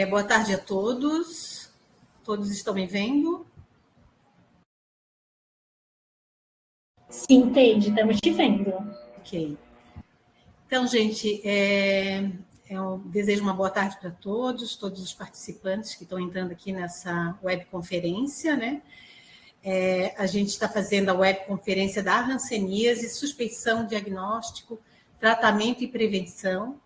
Boa tarde a todos. Todos estão me vendo? Sim, Teide, estamos te vendo. Ok. Então, gente, eu desejo uma boa tarde para todos os participantes que estão entrando aqui nessa webconferência, né? A gente está fazendo a webconferência da hanseníase, suspeição, diagnóstico, tratamento e prevenção.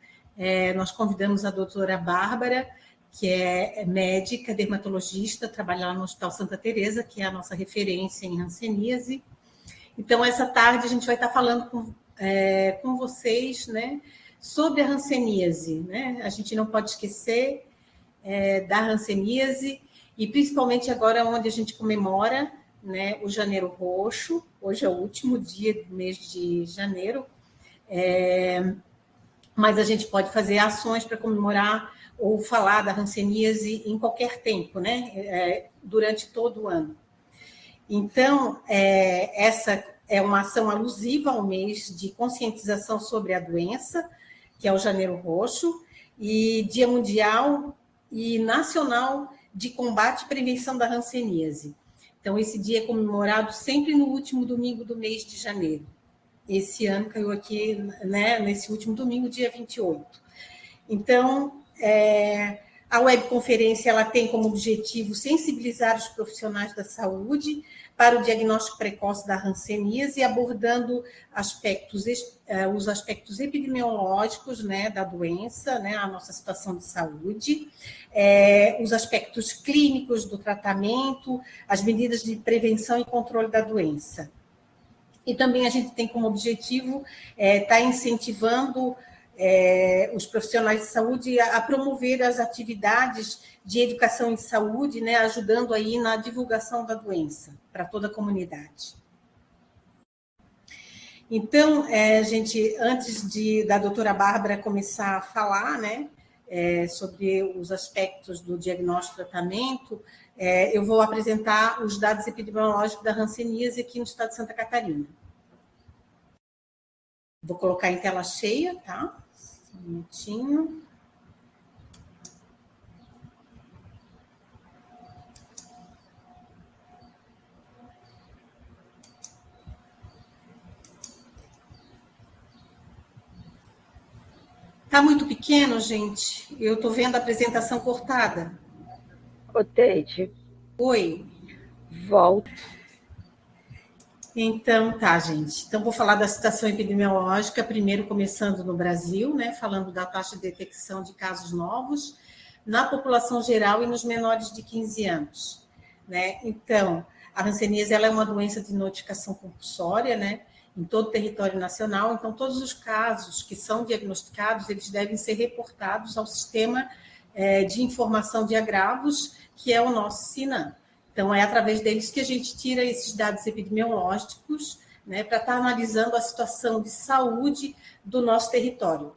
Nós convidamos a doutora Bárbara, que é médica, dermatologista, trabalha lá no Hospital Santa Teresa, que é a nossa referência em hanseníase. Então, essa tarde a gente vai estar falando com vocês, né, sobre a hanseníase, né? A gente não pode esquecer da hanseníase, e principalmente agora onde a gente comemora, né, o Janeiro Roxo. Hoje é o último dia do mês de janeiro, mas a gente pode fazer ações para comemorar ou falar da hanseníase em qualquer tempo, né, durante todo o ano. Então, essa é uma ação alusiva ao mês de conscientização sobre a doença, que é o Janeiro Roxo, e Dia Mundial e Nacional de Combate e Prevenção da Hanseníase. Então, esse dia é comemorado sempre no último domingo do mês de janeiro. Esse ano caiu aqui, né, nesse último domingo, dia 28. Então, a webconferência ela tem como objetivo sensibilizar os profissionais da saúde para o diagnóstico precoce da hanseníase, abordando os aspectos epidemiológicos, né, da doença, né, a nossa situação de saúde, os aspectos clínicos do tratamento, as medidas de prevenção e controle da doença. E também a gente tem como objetivo estar incentivando os profissionais de saúde a promover as atividades de educação em saúde, né, ajudando aí na divulgação da doença para toda a comunidade. Então, gente, antes da doutora Bárbara começar a falar, né, sobre os aspectos do diagnóstico e tratamento, eu vou apresentar os dados epidemiológicos da hanseníase aqui no estado de Santa Catarina. Vou colocar em tela cheia, tá? Um minutinho. Tá muito pequeno, gente? Eu estou vendo a apresentação cortada. Ô, Teide. Oi. Volta. Então, tá, gente. Então, vou falar da situação epidemiológica, primeiro começando no Brasil, né? Falando da taxa de detecção de casos novos na população geral e nos menores de 15 anos, né? Então, a hanseníase ela é uma doença de notificação compulsória, né? Em todo o território nacional. Então, todos os casos que são diagnosticados, eles devem ser reportados ao sistema de informação de agravos, que é o nosso SINAM. Então, é através deles que a gente tira esses dados epidemiológicos, né, para estar analisando a situação de saúde do nosso território.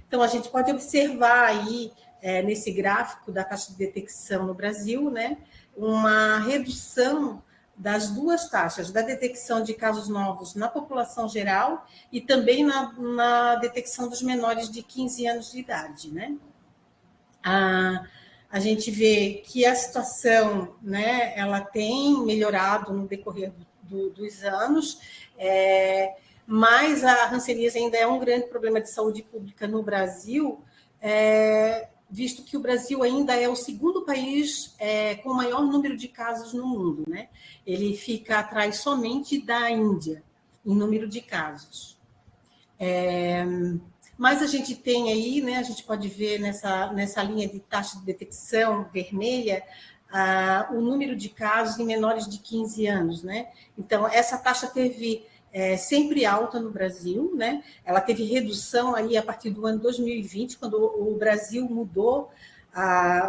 Então, a gente pode observar aí, nesse gráfico da taxa de detecção no Brasil, né, uma redução das duas taxas, da detecção de casos novos na população geral e também na detecção dos menores de 15 anos de idade, né? A gente vê que a situação, né, ela tem melhorado no decorrer dos anos, mas a hanseníase ainda é um grande problema de saúde pública no Brasil, visto que o Brasil ainda é o segundo país com o maior número de casos no mundo, né? Ele fica atrás somente da Índia, em número de casos. Mas a gente tem aí, né, a gente pode ver nessa linha de taxa de detecção vermelha, o número de casos em menores de 15 anos, né? Então, essa taxa teve sempre alta no Brasil, né? Ela teve redução aí a partir do ano 2020, quando o Brasil mudou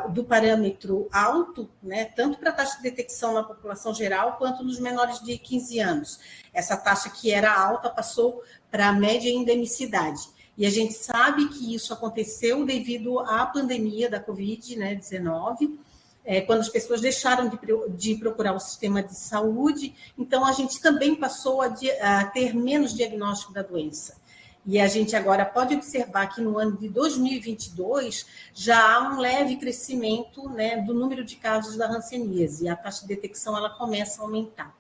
do parâmetro alto, né, tanto para a taxa de detecção na população geral, quanto nos menores de 15 anos. Essa taxa que era alta passou para a média endemicidade. E a gente sabe que isso aconteceu devido à pandemia da Covid-19, quando as pessoas deixaram de procurar o sistema de saúde, então a gente também passou a ter menos diagnóstico da doença. E a gente agora pode observar que no ano de 2022 já há um leve crescimento, né, do número de casos da hanseníase, e a taxa de detecção ela começa a aumentar.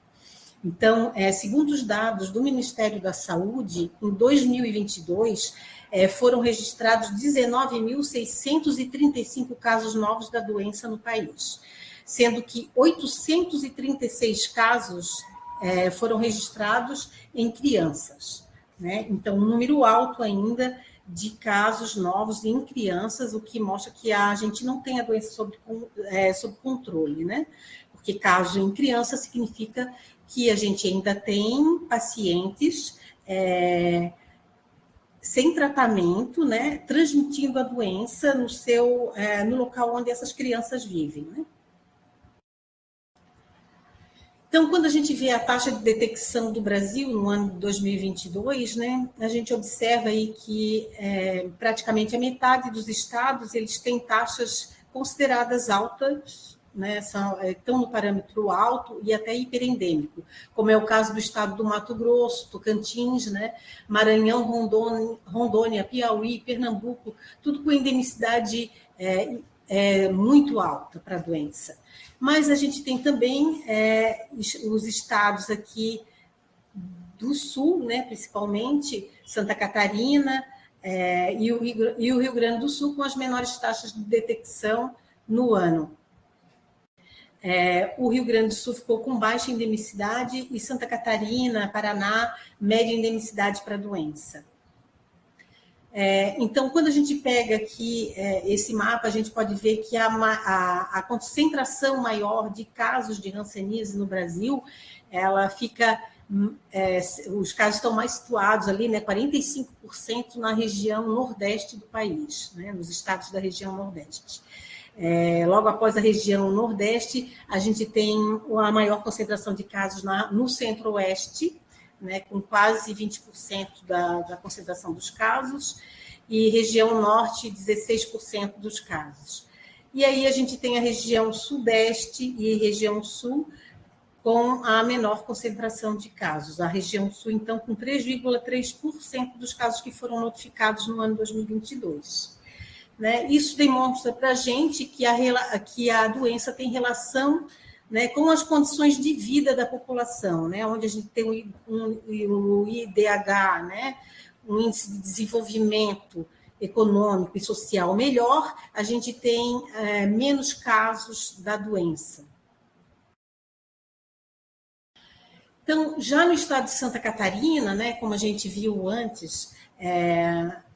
Então, segundo os dados do Ministério da Saúde, em 2022, foram registrados 19.635 casos novos da doença no país, sendo que 836 casos foram registrados em crianças, né? Então, um número alto ainda de casos novos em crianças, o que mostra que a gente não tem a doença sob controle, né? Porque casos em criança significa que a gente ainda tem pacientes sem tratamento, né, transmitindo a doença no local onde essas crianças vivem, né? Então, quando a gente vê a taxa de detecção do Brasil no ano de 2022, né, a gente observa aí que praticamente a metade dos estados eles têm taxas consideradas altas, né, estão no parâmetro alto e até hiperendêmico, como é o caso do estado do Mato Grosso, Tocantins, né, Maranhão, Rondônia, Piauí, Pernambuco, tudo com endemicidade muito alta para a doença. Mas a gente tem também os estados aqui do sul, né, principalmente Santa Catarina e o Rio Grande do Sul, com as menores taxas de detecção no ano. O Rio Grande do Sul ficou com baixa endemicidade e Santa Catarina, Paraná, média endemicidade para a doença. Então, quando a gente pega aqui esse mapa, a gente pode ver que a concentração maior de casos de hanseníase no Brasil, ela fica, os casos estão mais situados ali, né, 45% na região nordeste do país, né, nos estados da região nordeste. Logo após a região nordeste, a gente tem a maior concentração de casos no centro-oeste, né, com quase 20% da concentração dos casos, e região norte, 16% dos casos. E aí a gente tem a região sudeste e região sul com a menor concentração de casos. A região sul, então, com 3,3% dos casos que foram notificados no ano 2022. Né? Isso demonstra para a gente que a doença tem relação, né, com as condições de vida da população, né, onde a gente tem o IDH, né, um índice de desenvolvimento econômico e social melhor, a gente tem menos casos da doença. Então, já no estado de Santa Catarina, né, como a gente viu antes,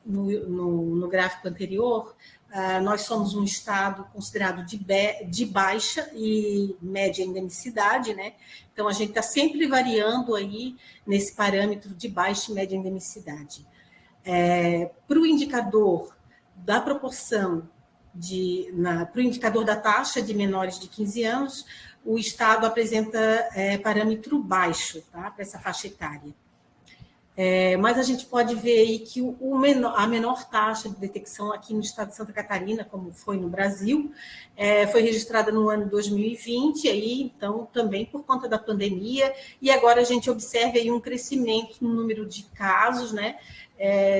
no gráfico anterior, nós somos um estado considerado de baixa e média endemicidade, né? Então, a gente está sempre variando aí nesse parâmetro de baixa e média endemicidade. Para o indicador da proporção para o indicador da taxa de menores de 15 anos, o estado apresenta parâmetro baixo, tá? Para essa faixa etária. Mas a gente pode ver aí que a menor taxa de detecção aqui no estado de Santa Catarina, como foi no Brasil, foi registrada no ano 2020, aí, então, também por conta da pandemia, e agora a gente observa aí um crescimento no número de casos, né?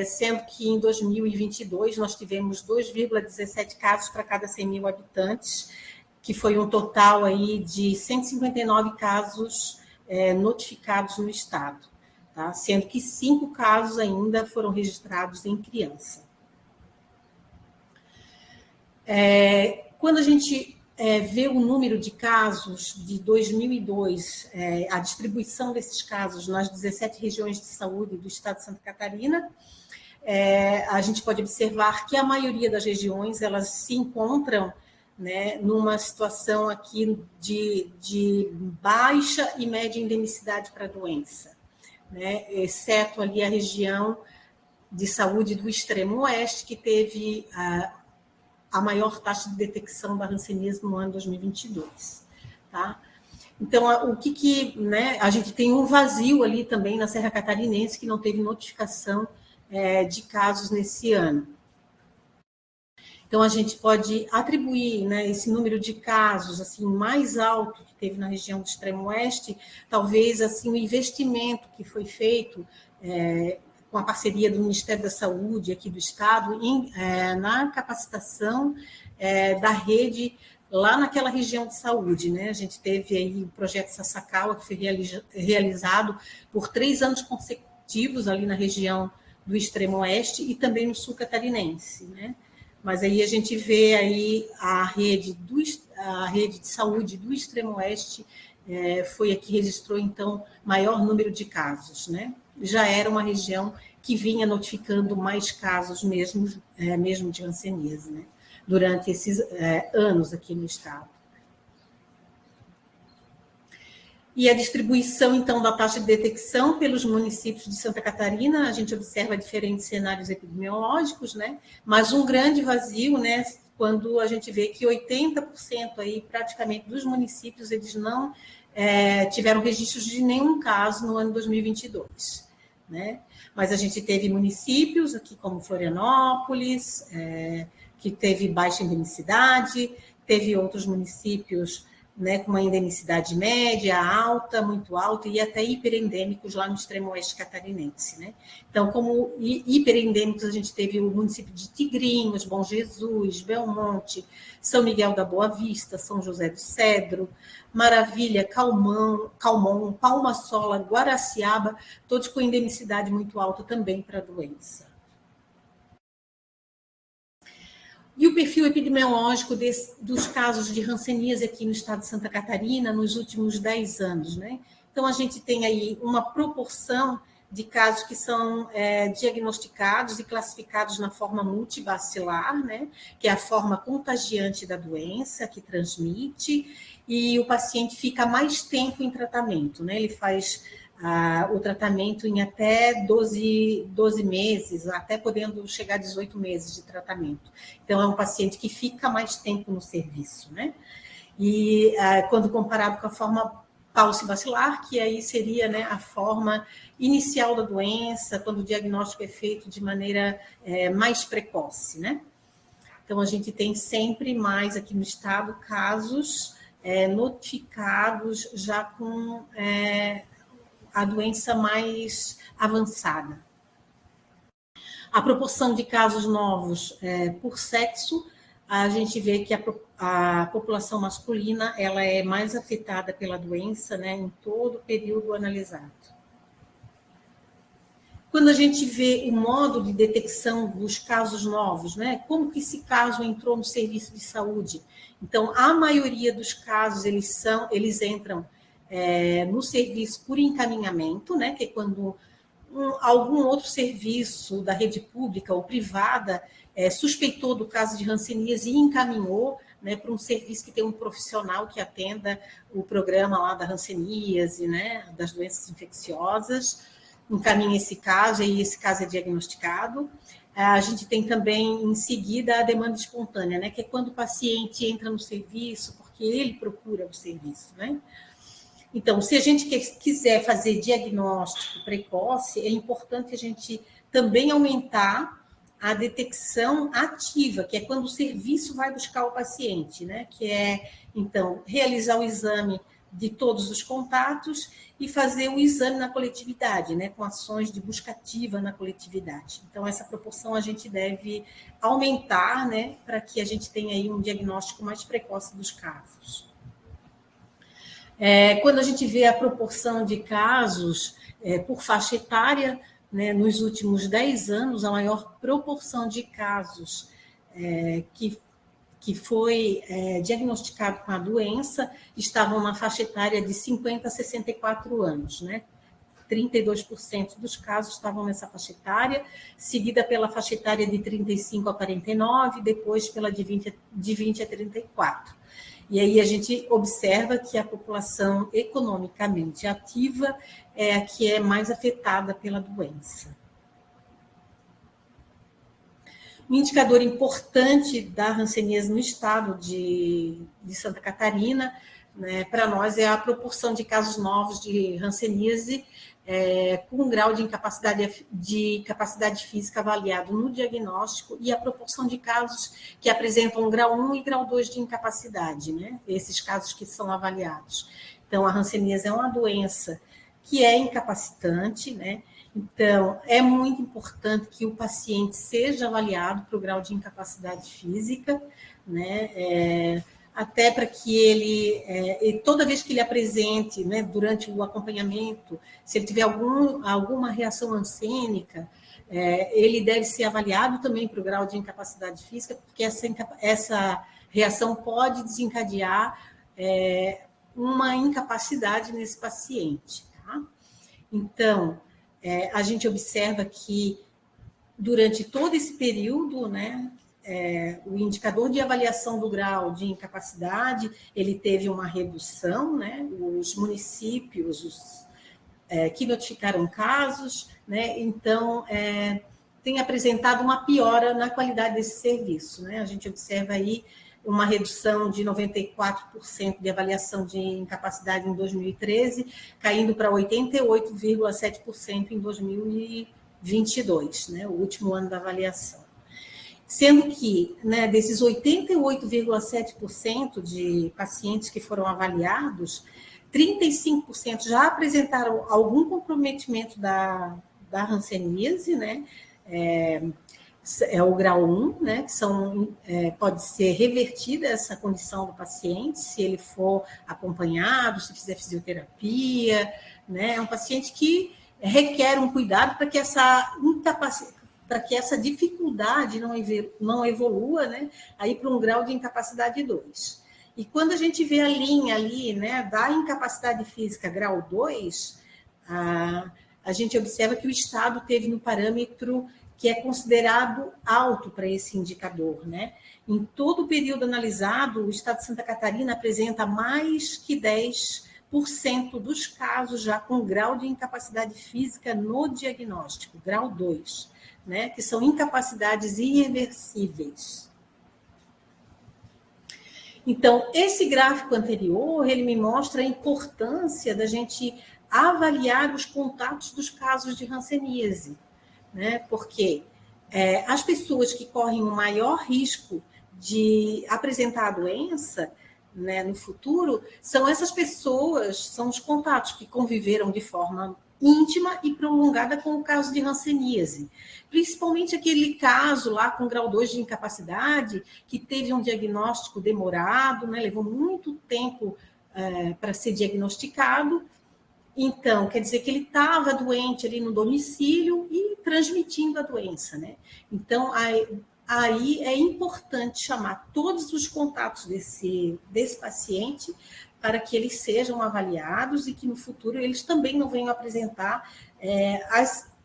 Sendo que em 2022 nós tivemos 2,17 casos para cada 100 mil habitantes, que foi um total aí de 159 casos notificados no estado. Tá? Sendo que 5 casos ainda foram registrados em criança. Quando a gente vê o número de casos de 2002, a distribuição desses casos nas 17 regiões de saúde do estado de Santa Catarina, a gente pode observar que a maioria das regiões elas se encontram, né, numa situação aqui de baixa e média endemicidade para a doença. Né, exceto ali a região de saúde do extremo oeste, que teve a maior taxa de detecção da hanseníase no ano 2022. Tá? Então, né, a gente tem um vazio ali também na Serra Catarinense, que não teve notificação de casos nesse ano. Então, a gente pode atribuir, né, esse número de casos assim, mais alto que teve na região do extremo oeste, talvez assim, o investimento que foi feito com a parceria do Ministério da Saúde aqui do Estado, na capacitação da rede lá naquela região de saúde, né? A gente teve aí o projeto Sasakawa, que foi realizado por 3 anos consecutivos ali na região do extremo oeste e também no sul catarinense, né? Mas aí a gente vê aí a rede de saúde do extremo oeste foi a que registrou, então, maior número de casos, né? Já era uma região que vinha notificando mais casos mesmo de hanseníase, né? Durante esses anos aqui no estado. E a distribuição, então, da taxa de detecção pelos municípios de Santa Catarina, a gente observa diferentes cenários epidemiológicos, né? Mas um grande vazio, né? Quando a gente vê que 80% aí, praticamente, dos municípios, eles não tiveram registros de nenhum caso no ano 2022, né? Mas a gente teve municípios aqui como Florianópolis, que teve baixa endemicidade, teve outros municípios, né, com uma endemicidade média, alta, muito alta, e até hiperendêmicos lá no extremo oeste catarinense, né? Então, como hiperendêmicos, a gente teve o município de Tigrinhos, Bom Jesus, Belmonte, São Miguel da Boa Vista, São José do Cedro, Maravilha, Calmon, Palma Sola, Guaraciaba, todos com endemicidade muito alta também para a doença. E o perfil epidemiológico dos casos de hanseníase aqui no estado de Santa Catarina nos últimos 10 anos, né? Então, a gente tem aí uma proporção de casos que são diagnosticados e classificados na forma multibacilar, né? Que é a forma contagiante da doença, que transmite, e o paciente fica mais tempo em tratamento, né? Ele faz o tratamento em até 12 meses, até podendo chegar a 18 meses de tratamento. Então, é um paciente que fica mais tempo no serviço, né? E quando comparado com a forma paucibacilar, que aí seria, né, a forma inicial da doença, quando o diagnóstico é feito de maneira mais precoce, né? Então, a gente tem sempre mais aqui no estado casos notificados já com a doença mais avançada. A proporção de casos novos por sexo, a gente vê que a população masculina ela é mais afetada pela doença, né, em todo o período analisado. Quando a gente vê o modo de detecção dos casos novos, né, como que esse caso entrou no serviço de saúde? Então, a maioria dos casos, eles entram no serviço por encaminhamento, né, que é quando algum outro serviço da rede pública ou privada suspeitou do caso de hanseníase e encaminhou, né, para um serviço que tem um profissional que atenda o programa lá da hanseníase, né, das doenças infecciosas, encaminha esse caso e esse caso é diagnosticado. A gente tem também, em seguida, a demanda espontânea, né, que é quando o paciente entra no serviço porque ele procura o serviço, né? Então, se a gente quiser fazer diagnóstico precoce, é importante a gente também aumentar a detecção ativa, que é quando o serviço vai buscar o paciente, né? Que é, então, realizar o exame de todos os contatos e fazer o exame na coletividade, né? Com ações de busca ativa na coletividade. Então, essa proporção a gente deve aumentar, né? Para que a gente tenha aí um diagnóstico mais precoce dos casos. Quando a gente vê a proporção de casos por faixa etária, né, nos últimos 10 anos, a maior proporção de casos que foi diagnosticado com a doença estavam na faixa etária de 50 a 64 anos, né? 32% dos casos estavam nessa faixa etária, seguida pela faixa etária de 35 a 49, depois pela de 20 a 34. E aí a gente observa que a população economicamente ativa é a que é mais afetada pela doença. Um indicador importante da hanseníase no estado de Santa Catarina, né, para nós, é a proporção de casos novos de hanseníase com um grau de capacidade física avaliado no diagnóstico e a proporção de casos que apresentam grau 1 e grau 2 de incapacidade, né? Esses casos que são avaliados. Então, a hanseníase é uma doença que é incapacitante, né? Então, é muito importante que o paciente seja avaliado para o grau de incapacidade física, né? Até para que ele, toda vez que ele apresente, né, durante o acompanhamento, se ele tiver alguma reação ansênica, ele deve ser avaliado também para o grau de incapacidade física, porque essa reação pode desencadear uma incapacidade nesse paciente. Tá? Então, a gente observa que durante todo esse período, né, o indicador de avaliação do grau de incapacidade, ele teve uma redução, né, os municípios que notificaram casos, né, então, tem apresentado uma piora na qualidade desse serviço, né, a gente observa aí uma redução de 94% de avaliação de incapacidade em 2013, caindo para 88,7% em 2022, né, o último ano da avaliação. Sendo que, né, desses 88,7% de pacientes que foram avaliados, 35% já apresentaram algum comprometimento da hanseníase, né, o grau 1, né, que pode ser revertida essa condição do paciente, se ele for acompanhado, se fizer fisioterapia, né, é um paciente que requer um cuidado para que essa dificuldade não evolua, né, aí para um grau de incapacidade 2. E quando a gente vê a linha ali, né, da incapacidade física grau 2, a gente observa que o Estado teve no parâmetro que é considerado alto para esse indicador, né? Em todo o período analisado, o Estado de Santa Catarina apresenta mais que 10% dos casos já com grau de incapacidade física no diagnóstico, grau 2, né? Que são incapacidades irreversíveis. Então, esse gráfico anterior, ele me mostra a importância da gente avaliar os contatos dos casos de hanseníase, né? Porque as pessoas que correm o maior risco de apresentar a doença, né, no futuro, são essas pessoas, são os contatos que conviveram de forma íntima e prolongada com o caso de hanseníase. Principalmente aquele caso lá com grau 2 de incapacidade, que teve um diagnóstico demorado, né, levou muito tempo para ser diagnosticado. Então, quer dizer que ele estava doente ali no domicílio e transmitindo a doença, né? Então, aí é importante chamar todos os contatos desse paciente para que eles sejam avaliados e que no futuro eles também não venham apresentar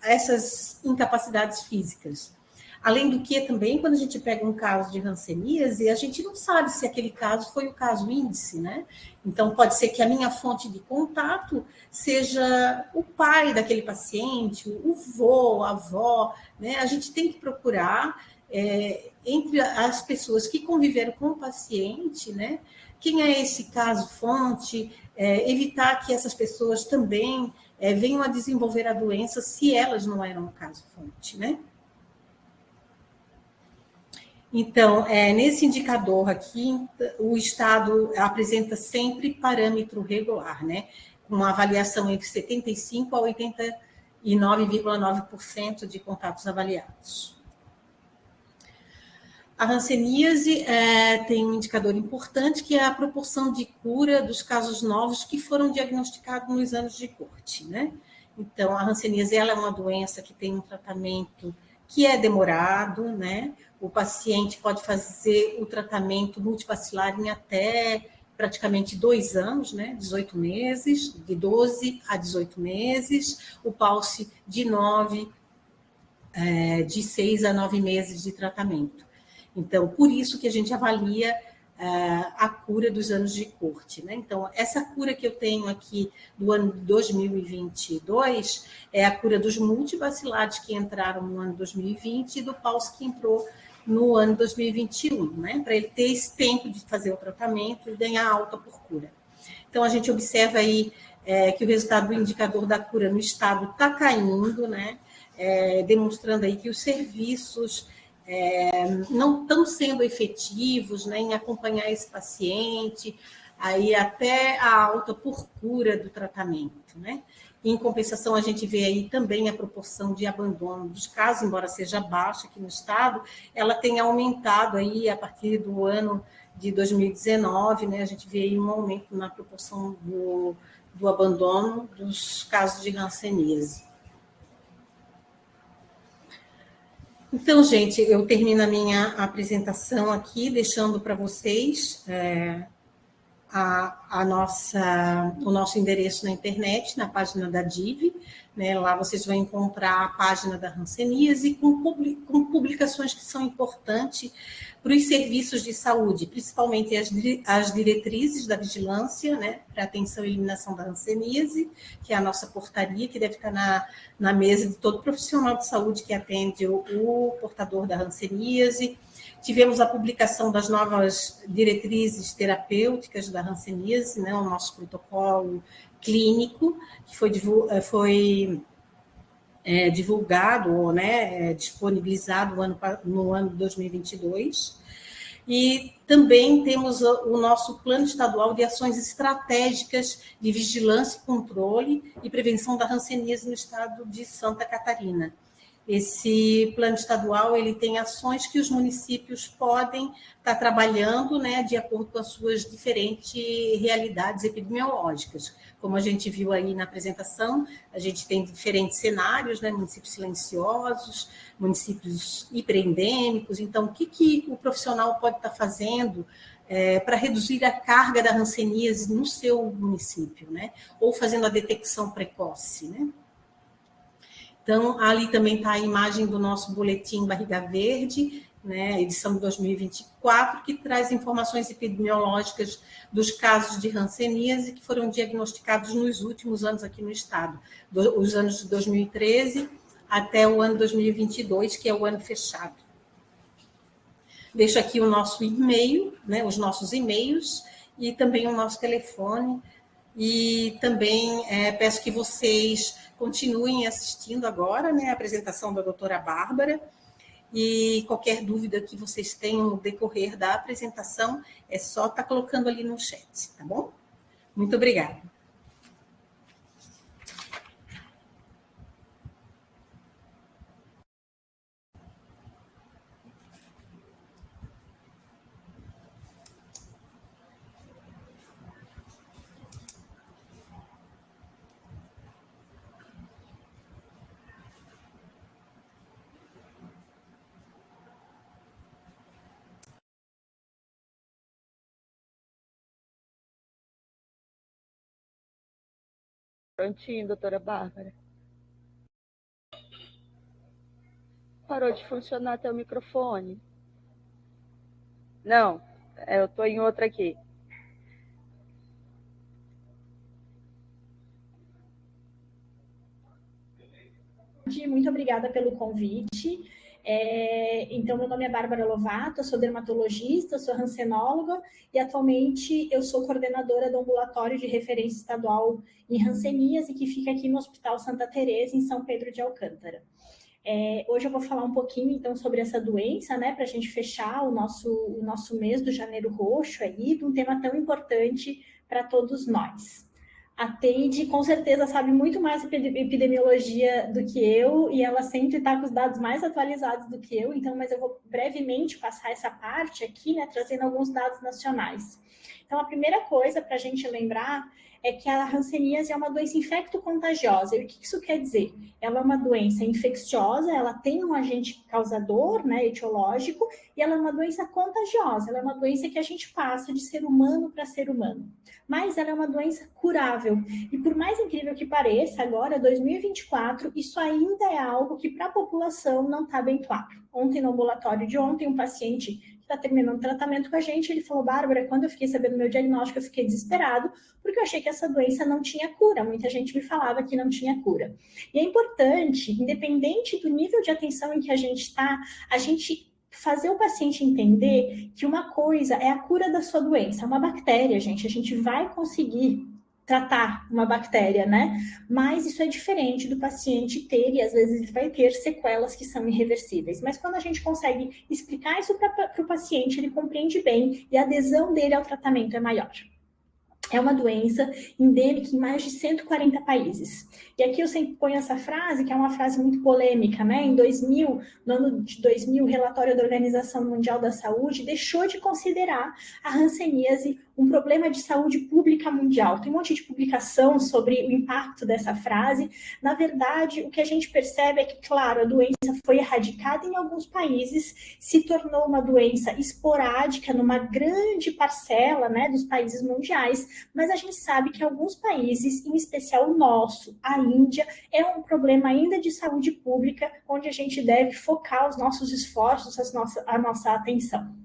essas incapacidades físicas. Além do que, também, quando a gente pega um caso de hanseníase, a gente não sabe se aquele caso foi o caso índice, né? Então, pode ser que a minha fonte de contato seja o pai daquele paciente, o vô, a avó, né? A gente tem que procurar, entre as pessoas que conviveram com o paciente, né? Quem é esse caso fonte, evitar que essas pessoas também venham a desenvolver a doença se elas não eram o caso fonte, né? Então, nesse indicador aqui, o Estado apresenta sempre parâmetro regular, né? Com uma avaliação entre 75% a 89,9% de contatos avaliados. A hanseníase tem um indicador importante, que é a proporção de cura dos casos novos que foram diagnosticados nos anos de corte, né? Então, a hanseníase ela é uma doença que tem um tratamento que é demorado, né? O paciente pode fazer o tratamento multivacilar em até praticamente 2 anos, né? 18 meses, de 12 a 18 meses, o Pulse de 6 a 9 meses de tratamento. Então, por isso que a gente avalia a cura dos anos de corte, né? Então, essa cura que eu tenho aqui do ano 2022 é a cura dos multivacilares que entraram no ano 2020 e do Pulse que entrou no ano 2021, né? Para ele ter esse tempo de fazer o tratamento e ganhar alta por cura. Então, a gente observa aí que o resultado do indicador da cura no estado está caindo, né? Demonstrando aí que os serviços não estão sendo efetivos, né, em acompanhar esse paciente, aí até a alta por cura do tratamento, né? Em compensação, a gente vê aí também a proporção de abandono dos casos, embora seja baixa aqui no estado, ela tem aumentado aí a partir do ano de 2019, né? A gente vê aí um aumento na proporção do abandono dos casos de hanseníase. Então, gente, eu termino a minha apresentação aqui, deixando para vocês o nosso endereço na internet, na página da DIV, né? Lá vocês vão encontrar a página da hanseníase com publicações que são importantes para os serviços de saúde, principalmente as diretrizes da vigilância, né? Para atenção e eliminação da hanseníase, que é a nossa portaria, que deve estar na mesa de todo profissional de saúde que atende o portador da hanseníase. Tivemos a publicação das novas diretrizes terapêuticas da hanseníase, né, o nosso protocolo clínico, que foi divulgado, né, disponibilizado no ano de 2022. E também temos o nosso Plano Estadual de Ações Estratégicas de Vigilância, Controle e Prevenção da Hanseníase no estado de Santa Catarina. Esse plano estadual ele tem ações que os municípios podem estar trabalhando, né, de acordo com as suas diferentes realidades epidemiológicas. Como a gente viu aí na apresentação, a gente tem diferentes cenários, né, municípios silenciosos, municípios hiperendêmicos. Então, o que o profissional pode estar fazendo para reduzir a carga da hanseníase no seu município, né? Ou fazendo a detecção precoce, né? Então, ali também está a imagem do nosso boletim Barriga Verde, né, edição de 2024, que traz informações epidemiológicas dos casos de hanseníase que foram diagnosticados nos últimos anos aqui no estado, os anos de 2013 até o ano 2022, que é o ano fechado. Deixo aqui o nosso e-mail, né, os nossos e-mails e também o nosso telefone. E também peço que vocês continuem assistindo agora, né, a apresentação da doutora Bárbara, e qualquer dúvida que vocês tenham no decorrer da apresentação, é só estar colocando ali no chat, tá bom? Muito obrigada. Prontinho, doutora Bárbara. Parou de funcionar teu microfone. Não, eu estou em outra aqui. Muito obrigada pelo convite. Então, meu nome é Bárbara Lovato, eu sou dermatologista, sou hansenóloga e atualmente eu sou coordenadora do ambulatório de referência estadual em hanseníase, que fica aqui no Hospital Santa Teresa, em São Pedro de Alcântara. Hoje eu vou falar um pouquinho, então, sobre essa doença, né, para a gente fechar o nosso mês do Janeiro Roxo aí, de um tema tão importante para todos nós. A Teide, com certeza, sabe muito mais epidemiologia do que eu, e ela sempre está com os dados mais atualizados do que eu, então, mas eu vou brevemente passar essa parte aqui, né, trazendo alguns dados nacionais. Então, a primeira coisa para a gente lembrar é que a hanseníase é uma doença infecto-contagiosa. E o que isso quer dizer? Ela é uma doença infecciosa, ela tem um agente causador, né, etiológico, e ela é uma doença contagiosa, ela é uma doença que a gente passa de ser humano para ser humano. Mas ela é uma doença curável. E por mais incrível que pareça, agora, 2024, isso ainda é algo que para a população não está bem claro. Ontem, no ambulatório de ontem, um paciente está terminando o tratamento com a gente, ele falou: Bárbara, quando eu fiquei sabendo do meu diagnóstico, eu fiquei desesperado, porque eu achei que essa doença não tinha cura. Muita gente me falava que não tinha cura. E é importante, independente do nível de atenção em que a gente está, a gente fazer o paciente entender que uma coisa é a cura da sua doença, é uma bactéria, gente, a gente vai conseguir tratar uma bactéria, né? Mas isso é diferente do paciente ter, e às vezes ele vai ter sequelas que são irreversíveis. Mas quando a gente consegue explicar isso para o paciente, ele compreende bem e a adesão dele ao tratamento é maior. É uma doença endêmica em mais de 140 países. E aqui eu sempre ponho essa frase, que é uma frase muito polêmica, né? Em 2000, no ano de 2000, o relatório da Organização Mundial da Saúde deixou de considerar a hanseníase um problema de saúde pública mundial. Tem um monte de publicação sobre o impacto dessa frase. Na verdade, o que a gente percebe é que, claro, a doença foi erradicada em alguns países, se tornou uma doença esporádica numa grande parcela, né, dos países mundiais, mas a gente sabe que alguns países, em especial o nosso, a Índia, é um problema ainda de saúde pública, onde a gente deve focar os nossos esforços, a nossa atenção.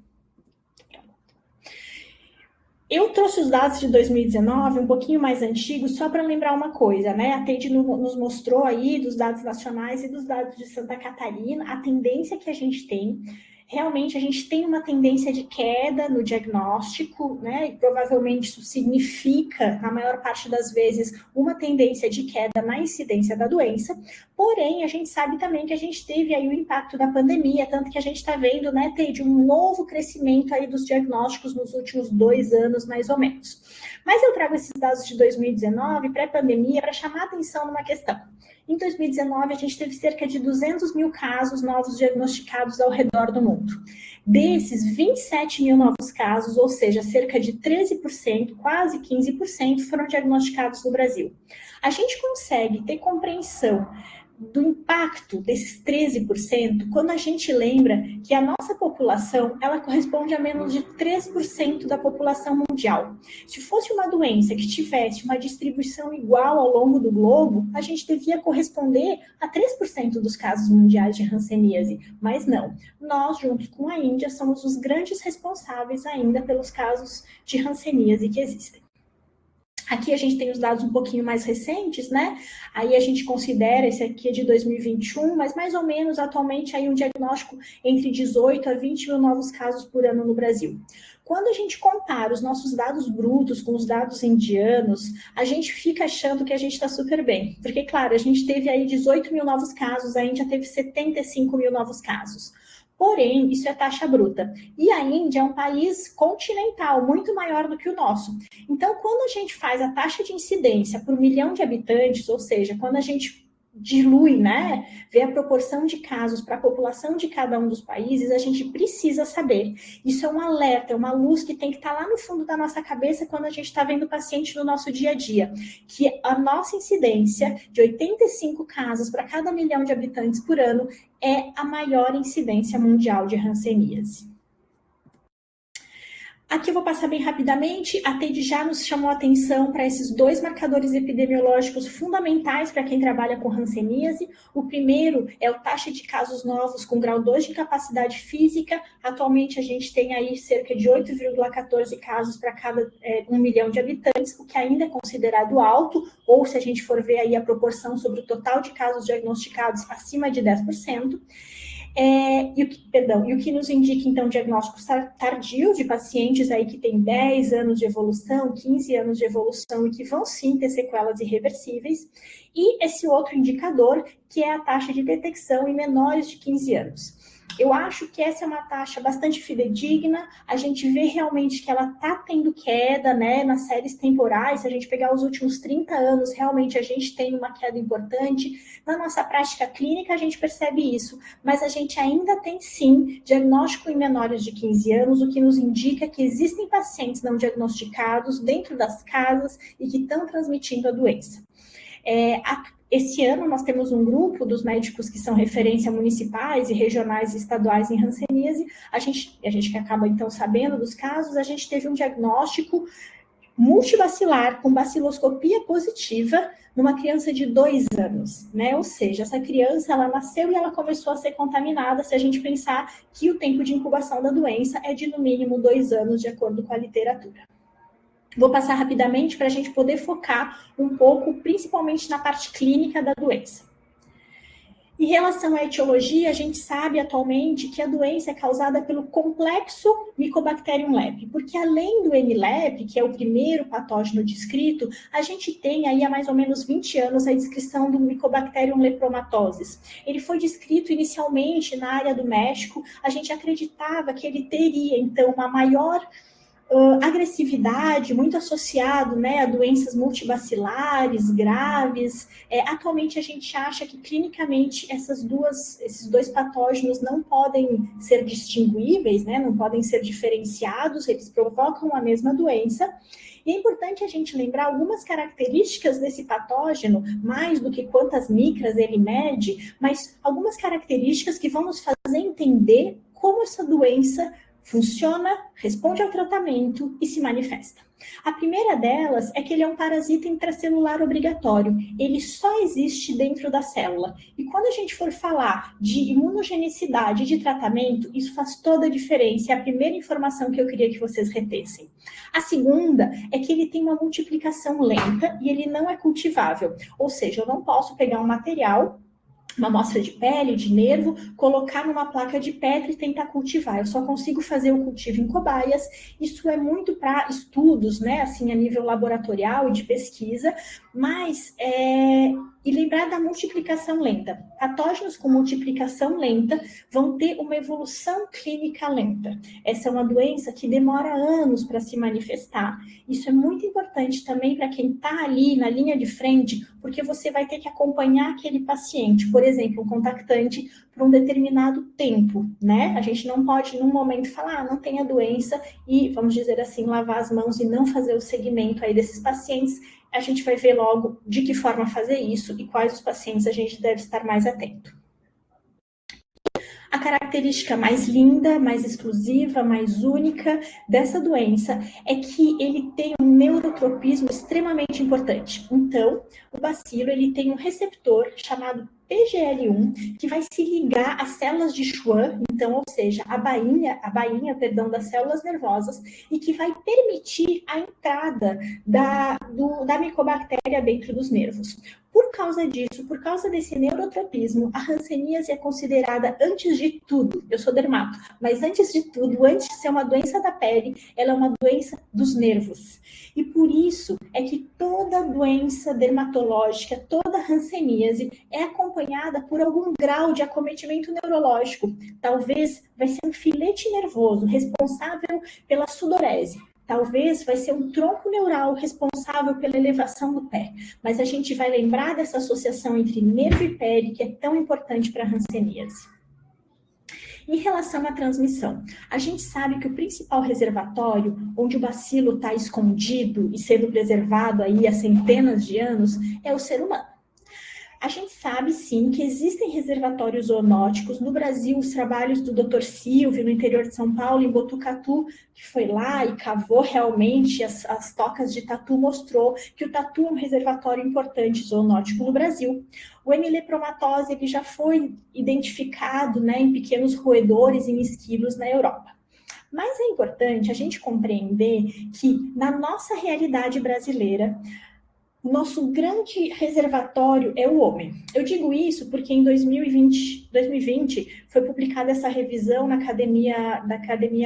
Eu trouxe os dados de 2019, um pouquinho mais antigos, só para lembrar uma coisa, né? A TED nos mostrou aí dos dados nacionais e dos dados de Santa Catarina, a tendência que a gente tem. Realmente, a gente tem uma tendência de queda no diagnóstico, né? E provavelmente isso significa, na maior parte das vezes, uma tendência de queda na incidência da doença. Porém, a gente sabe também que a gente teve aí o impacto da pandemia, tanto que a gente está vendo, né, Teide, um novo crescimento aí dos diagnósticos nos últimos 2 anos, mais ou menos. Mas eu trago esses dados de 2019, pré-pandemia, para chamar atenção numa questão. Em 2019, a gente teve cerca de 200 mil casos novos diagnosticados ao redor do mundo. Desses, 27 mil novos casos, ou seja, cerca de 13%, quase 15%, foram diagnosticados no Brasil. A gente consegue ter compreensão do impacto desses 13% quando a gente lembra que a nossa população, ela corresponde a menos de 3% da população mundial. Se fosse uma doença que tivesse uma distribuição igual ao longo do globo, a gente devia corresponder a 3% dos casos mundiais de hanseníase, mas não. Nós, junto com a Índia, somos os grandes responsáveis ainda pelos casos de hanseníase que existem. Aqui a gente tem os dados um pouquinho mais recentes, né? Aí a gente considera, esse aqui é de 2021, mas mais ou menos atualmente aí um diagnóstico entre 18 a 20 mil novos casos por ano no Brasil. Quando a gente compara os nossos dados brutos com os dados indianos, a gente fica achando que a gente está super bem. Porque, claro, a gente teve aí 18 mil novos casos, a Índia teve 75 mil novos casos. Porém, isso é taxa bruta. E a Índia é um país continental, muito maior do que o nosso. Então, quando a gente faz a taxa de incidência por 1 milhão de habitantes, ou seja, quando a gente dilui, né, vê a proporção de casos para a população de cada um dos países, a gente precisa saber. Isso é um alerta, é uma luz que tem que estar lá no fundo da nossa cabeça quando a gente está vendo o paciente no nosso dia a dia, que a nossa incidência de 85 casos para cada 1 milhão de habitantes por ano é a maior incidência mundial de hanseníase. Aqui eu vou passar bem rapidamente, a TED já nos chamou a atenção para esses 2 marcadores epidemiológicos fundamentais para quem trabalha com hanseníase. O primeiro é o taxa de casos novos com grau 2 de incapacidade física. Atualmente a gente tem aí cerca de 8,14 casos para cada 1 milhão de habitantes, o que ainda é considerado alto, ou se a gente for ver aí a proporção sobre o total de casos diagnosticados, acima de 10%. E o que nos indica, então, diagnóstico tardio de pacientes aí que têm 10 anos de evolução, 15 anos de evolução e que vão sim ter sequelas irreversíveis. E esse outro indicador, que é a taxa de detecção em menores de 15 anos. Eu acho que essa é uma taxa bastante fidedigna, a gente vê realmente que ela está tendo queda, né, nas séries temporais. Se a gente pegar os últimos 30 anos, realmente a gente tem uma queda importante. Na nossa prática clínica a gente percebe isso, mas a gente ainda tem sim diagnóstico em menores de 15 anos, o que nos indica que existem pacientes não diagnosticados dentro das casas e que estão transmitindo a doença. Esse ano nós temos um grupo dos médicos que são referência municipais e regionais e estaduais em hanseníase. A gente que acaba então sabendo dos casos, a gente teve um diagnóstico multibacilar com baciloscopia positiva numa criança de 2 anos, né? Ou seja, essa criança ela nasceu e ela começou a ser contaminada, se a gente pensar que o tempo de incubação da doença é de no mínimo 2 anos, de acordo com a literatura. Vou passar rapidamente para a gente poder focar um pouco, principalmente na parte clínica da doença. Em relação à etiologia, a gente sabe atualmente que a doença é causada pelo complexo Mycobacterium leprae, porque além do M-leprae, que é o primeiro patógeno descrito, a gente tem aí há mais ou menos 20 anos a descrição do Mycobacterium lepromatosis. Ele foi descrito inicialmente na área do México, a gente acreditava que ele teria, então, uma maior agressividade, muito associado, né, a doenças multibacilares graves. Atualmente a gente acha que clinicamente esses dois patógenos não podem ser distinguíveis, né, não podem ser diferenciados, eles provocam a mesma doença. E é importante a gente lembrar algumas características desse patógeno, mais do que quantas micras ele mede, mas algumas características que vão nos fazer entender como essa doença funciona, responde ao tratamento e se manifesta. A primeira delas é que ele é um parasita intracelular obrigatório. Ele só existe dentro da célula. E quando a gente for falar de imunogenicidade de tratamento, isso faz toda a diferença. É a primeira informação que eu queria que vocês retessem. A segunda é que ele tem uma multiplicação lenta e ele não é cultivável. Ou seja, eu não posso pegar um material, uma amostra de pele, de nervo, colocar numa placa de Petri e tentar cultivar. Eu só consigo fazer o cultivo em cobaias. Isso é muito para estudos, né, assim, a nível laboratorial e de pesquisa, mas e lembrar da multiplicação lenta. Patógenos com multiplicação lenta vão ter uma evolução clínica lenta. Essa é uma doença que demora anos para se manifestar. Isso é muito importante também para quem está ali na linha de frente, porque você vai ter que acompanhar aquele paciente, por exemplo, um contactante, por um determinado tempo, né? A gente não pode, num momento, falar, não tem a doença e, vamos dizer assim, lavar as mãos e não fazer o segmento aí desses pacientes. A gente vai ver logo de que forma fazer isso e quais os pacientes a gente deve estar mais atento. A característica mais linda, mais exclusiva, mais única dessa doença é que ele tem um neurotropismo extremamente importante. Então, o bacilo ele tem um receptor chamado PGL1 que vai se ligar às células de Schwann, então, ou seja, a bainha, das células nervosas, e que vai permitir a entrada da micobactéria dentro dos nervos. Por causa disso, por causa desse neurotropismo, a hanseníase é considerada, antes de tudo, eu sou dermato, mas antes de tudo, antes de ser uma doença da pele, ela é uma doença dos nervos. E por isso é que toda doença dermatológica, toda hanseníase é acompanhada por algum grau de acometimento neurológico. Talvez vai ser um filete nervoso responsável pela sudorese. Talvez vai ser um tronco neural responsável pela elevação do pé. Mas a gente vai lembrar dessa associação entre nervo e pele, que é tão importante para a hanseníase. Em relação à transmissão, a gente sabe que o principal reservatório, onde o bacilo está escondido e sendo preservado aí há centenas de anos, é o ser humano. A gente sabe, sim, que existem reservatórios zoonóticos. No Brasil, os trabalhos do Dr. Silvio, no interior de São Paulo, em Botucatu, que foi lá e cavou realmente as tocas de tatu, mostrou que o tatu é um reservatório importante zoonótico no Brasil. O hemilepromatose ele já foi identificado, né, em pequenos roedores, em esquilos na Europa. Mas é importante a gente compreender que, na nossa realidade brasileira, o nosso grande reservatório é o homem. Eu digo isso porque em 2020 foi publicada essa revisão da Academia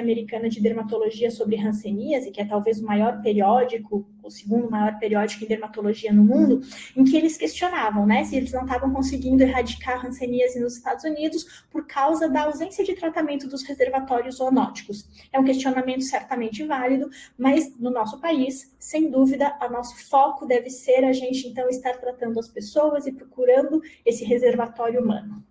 Americana de Dermatologia sobre hanseníase, que é talvez o maior periódico, o segundo maior periódico em dermatologia no mundo, em que eles questionavam, né, se eles não estavam conseguindo erradicar a hanseníase nos Estados Unidos por causa da ausência de tratamento dos reservatórios zoonóticos. É um questionamento certamente válido, mas no nosso país, sem dúvida, o nosso foco deve ser a gente, então, estar tratando as pessoas e procurando esse reservatório humano.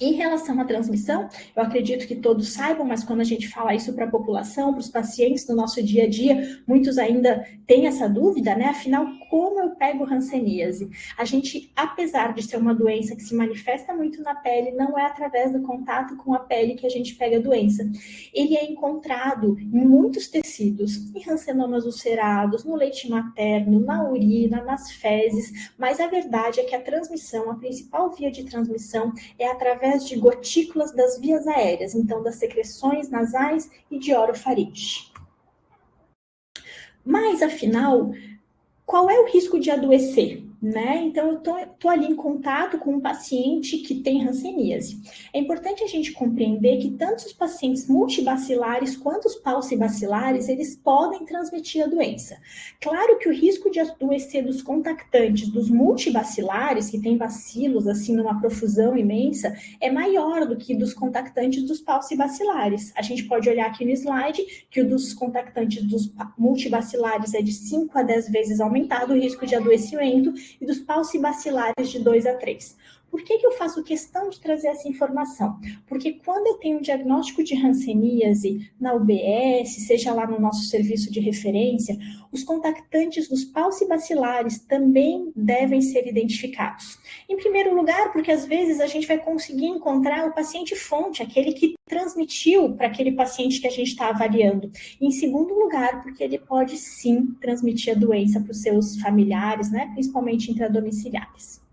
Em relação à transmissão, eu acredito que todos saibam, mas quando a gente fala isso para a população, para os pacientes no nosso dia a dia, muitos ainda têm essa dúvida, né? Afinal, como eu pego hanseníase? A gente, apesar de ser uma doença que se manifesta muito na pele, não é através do contato com a pele que a gente pega a doença. Ele é encontrado em muitos tecidos, em rancenomas ulcerados, no leite materno, na urina, nas fezes, mas a verdade é que a transmissão, a principal via de transmissão é através de gotículas das vias aéreas, então das secreções nasais e de orofaringe. Mas, afinal, qual é o risco de adoecer? né? Então, eu tô ali em contato com um paciente que tem hanseníase. É importante a gente compreender que tanto os pacientes multibacilares quanto os paucibacilares, eles podem transmitir a doença. Claro que o risco de adoecer dos contactantes dos multibacilares, que tem bacilos, assim, numa profusão imensa, é maior do que dos contactantes dos paucibacilares. A gente pode olhar aqui no slide que o dos contactantes dos multibacilares é de 5 a 10 vezes aumentado o risco de adoecimento, e dos paucibacilares de 2 a 3. Por que eu faço questão de trazer essa informação? Porque quando eu tenho um diagnóstico de hanseníase na UBS, seja lá no nosso serviço de referência, os contactantes dos paucibacilares também devem ser identificados. Em primeiro lugar, porque às vezes a gente vai conseguir encontrar o paciente fonte, aquele que transmitiu para aquele paciente que a gente está avaliando. Em segundo lugar, porque ele pode sim transmitir a doença para os seus familiares, né, principalmente intradomiciliares.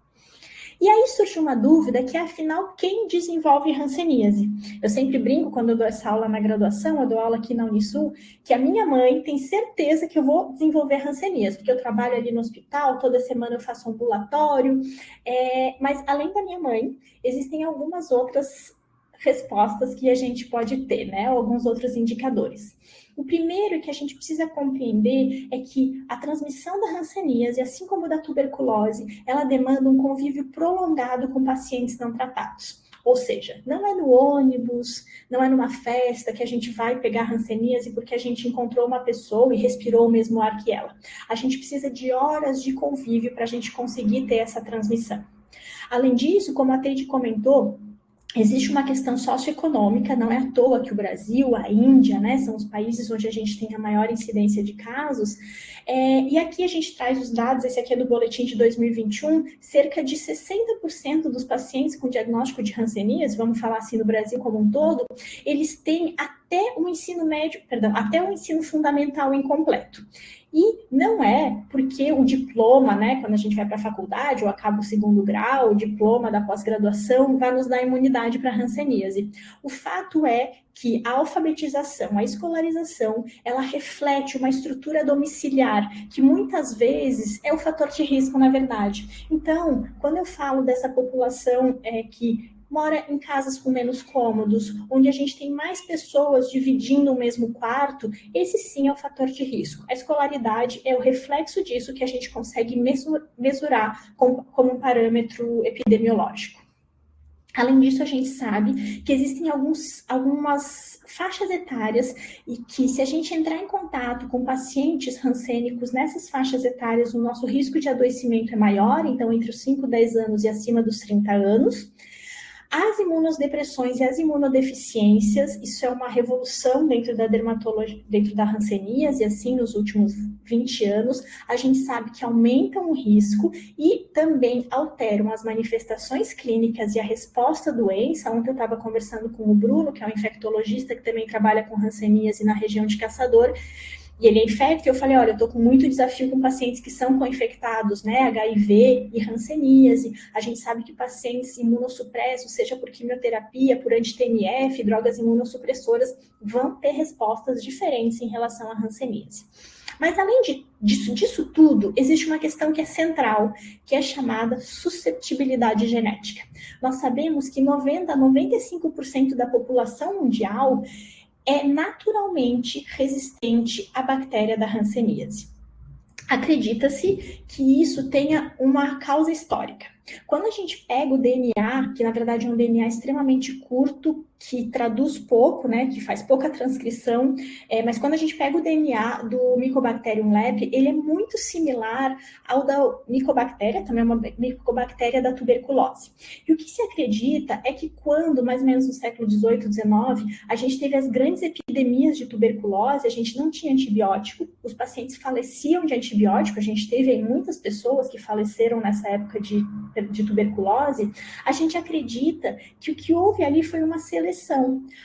E aí surge uma dúvida que é, afinal, quem desenvolve hanseníase? Eu sempre brinco, quando eu dou essa aula na graduação, eu dou aula aqui na Unisul, que a minha mãe tem certeza que eu vou desenvolver hanseníase, porque eu trabalho ali no hospital, toda semana eu faço ambulatório, mas além da minha mãe, existem algumas outras respostas que a gente pode ter, né? Alguns outros indicadores. O primeiro que a gente precisa compreender é que a transmissão da hanseníase, assim como da tuberculose, ela demanda um convívio prolongado com pacientes não tratados. Ou seja, não é no ônibus, não é numa festa que a gente vai pegar hanseníase porque a gente encontrou uma pessoa e respirou o mesmo ar que ela. A gente precisa de horas de convívio para a gente conseguir ter essa transmissão. Além disso, como a Teide comentou, existe uma questão socioeconômica, não é à toa que o Brasil, a Índia, né, são os países onde a gente tem a maior incidência de casos, e aqui a gente traz os dados, esse aqui é do boletim de 2021, cerca de 60% dos pacientes com diagnóstico de hanseníase, vamos falar assim no Brasil como um todo, eles têm até o ensino médio, até o ensino fundamental incompleto. E não é porque o diploma, né, quando a gente vai para a faculdade ou acaba o segundo grau, o diploma da pós-graduação vai nos dar imunidade para a hanseníase. O fato é que a alfabetização, a escolarização, ela reflete uma estrutura domiciliar que muitas vezes é o fator de risco, na verdade. Então, quando eu falo dessa população que mora em casas com menos cômodos, onde a gente tem mais pessoas dividindo o mesmo quarto, esse sim é o fator de risco. A escolaridade é o reflexo disso que a gente consegue mesurar como um parâmetro epidemiológico. Além disso, a gente sabe que existem algumas faixas etárias e que, se a gente entrar em contato com pacientes hansênicos nessas faixas etárias, o nosso risco de adoecimento é maior, então entre os 5 e 10 anos e acima dos 30 anos. As imunodepressões e as imunodeficiências, isso é uma revolução dentro da dermatologia, dentro da hanseníase, assim, nos últimos 20 anos, a gente sabe que aumentam o risco e também alteram as manifestações clínicas e a resposta à doença. Ontem eu estava conversando com o Bruno, que é um infectologista que também trabalha com hanseníase na região de Caçador, e ele é infecto, e eu falei, olha, eu estou com muito desafio com pacientes que são co-infectados, né, HIV e hanseníase. A gente sabe que pacientes imunossupressos, seja por quimioterapia, por anti-TNF, drogas imunossupressoras, vão ter respostas diferentes em relação à hanseníase. Mas além disso tudo, existe uma questão que é central, que é chamada susceptibilidade genética. Nós sabemos que 90 a 95% da população mundial é naturalmente resistente à bactéria da hanseníase. Acredita-se que isso tenha uma causa histórica. Quando a gente pega o DNA, que na verdade é um DNA extremamente curto, que traduz pouco, né, que faz pouca transcrição, mas quando a gente pega o DNA do Mycobacterium leprae, ele é muito similar ao da Mycobacteria, também é uma Mycobacteria da tuberculose. E o que se acredita é que quando, mais ou menos no século XVIII, XIX, a gente teve as grandes epidemias de tuberculose, a gente não tinha antibiótico, os pacientes faleciam de antibiótico, a gente teve aí muitas pessoas que faleceram nessa época de tuberculose, a gente acredita que o que houve ali foi uma seleção.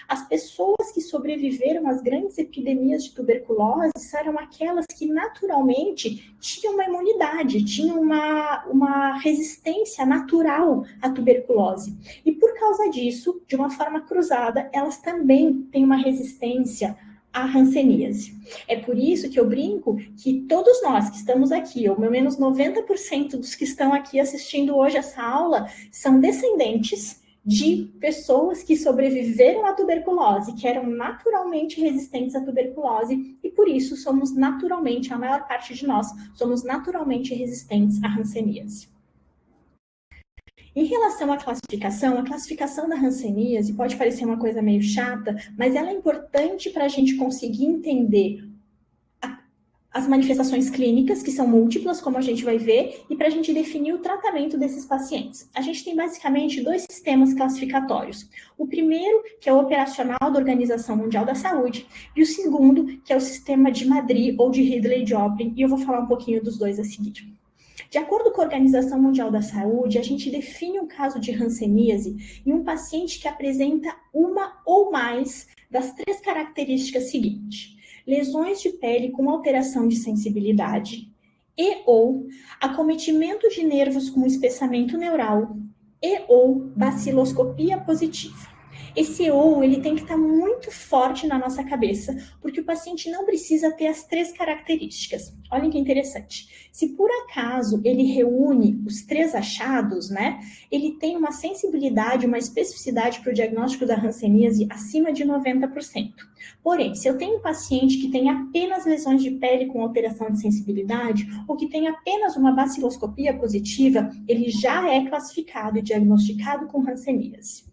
As pessoas que sobreviveram às grandes epidemias de tuberculose eram aquelas que naturalmente tinham uma imunidade, tinham uma resistência natural à tuberculose. E por causa disso, de uma forma cruzada, elas também têm uma resistência a hanseníase. É por isso que eu brinco que todos nós que estamos aqui, ou pelo menos 90% dos que estão aqui assistindo hoje essa aula, são descendentes de pessoas que sobreviveram à tuberculose, que eram naturalmente resistentes à tuberculose, e por isso somos naturalmente, a maior parte de nós, somos naturalmente resistentes à hanseníase. Em relação à classificação, a classificação da hanseníase pode parecer uma coisa meio chata, mas ela é importante para a gente conseguir entender as manifestações clínicas, que são múltiplas, como a gente vai ver, e para a gente definir o tratamento desses pacientes. A gente tem basicamente 2 sistemas classificatórios. O primeiro, que é o operacional da Organização Mundial da Saúde, e o segundo, que é o sistema de Madrid ou de Ridley-Joplin, e eu vou falar um pouquinho dos dois a seguir. De acordo com a Organização Mundial da Saúde, a gente define um caso de hanseníase em um paciente que apresenta uma ou mais das 3 características seguintes: lesões de pele com alteração de sensibilidade e ou acometimento de nervos com espessamento neural e ou baciloscopia positiva. Esse ou, ele tem que estar muito forte na nossa cabeça, porque o paciente não precisa ter as 3 características. Olhem que interessante. Se por acaso ele reúne os 3 achados, né, ele tem uma sensibilidade, uma especificidade para o diagnóstico da hanseníase acima de 90%. Porém, se eu tenho um paciente que tem apenas lesões de pele com alteração de sensibilidade, ou que tem apenas uma baciloscopia positiva, ele já é classificado e diagnosticado com hanseníase.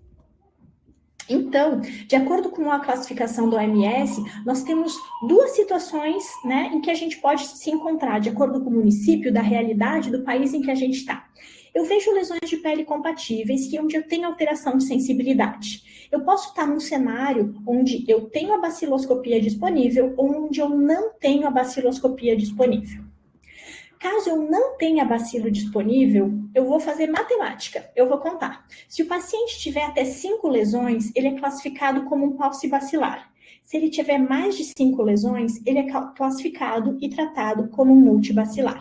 Então, de acordo com a classificação do OMS, nós temos 2 situações, né, em que a gente pode se encontrar, de acordo com o município, da realidade do país em que a gente está. Eu vejo lesões de pele compatíveis, que onde eu tenho alteração de sensibilidade. Eu posso estar num cenário onde eu tenho a baciloscopia disponível ou onde eu não tenho a baciloscopia disponível. Caso eu não tenha bacilo disponível, eu vou fazer matemática, eu vou contar. Se o paciente tiver até 5 lesões, ele é classificado como um paucibacilar. Se ele tiver mais de 5 lesões, ele é classificado e tratado como um multibacilar.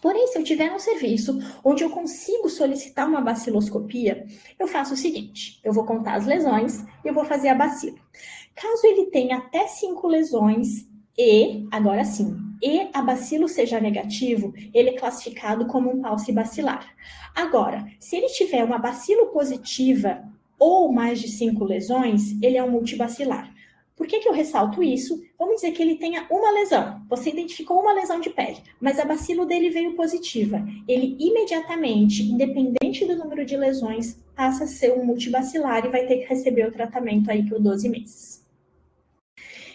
Porém, se eu tiver um serviço onde eu consigo solicitar uma baciloscopia, eu faço o seguinte: eu vou contar as lesões e eu vou fazer a bacilo. Caso ele tenha até 5 lesões e, agora sim, e a bacilo seja negativo, ele é classificado como um paucibacilar. Agora, se ele tiver uma bacilo positiva ou mais de 5 lesões, ele é um multibacilar. Por que eu ressalto isso? Vamos dizer que ele tenha uma lesão. Você identificou uma lesão de pele, mas a bacilo dele veio positiva. Ele imediatamente, independente do número de lesões, passa a ser um multibacilar e vai ter que receber o tratamento aí por 12 meses.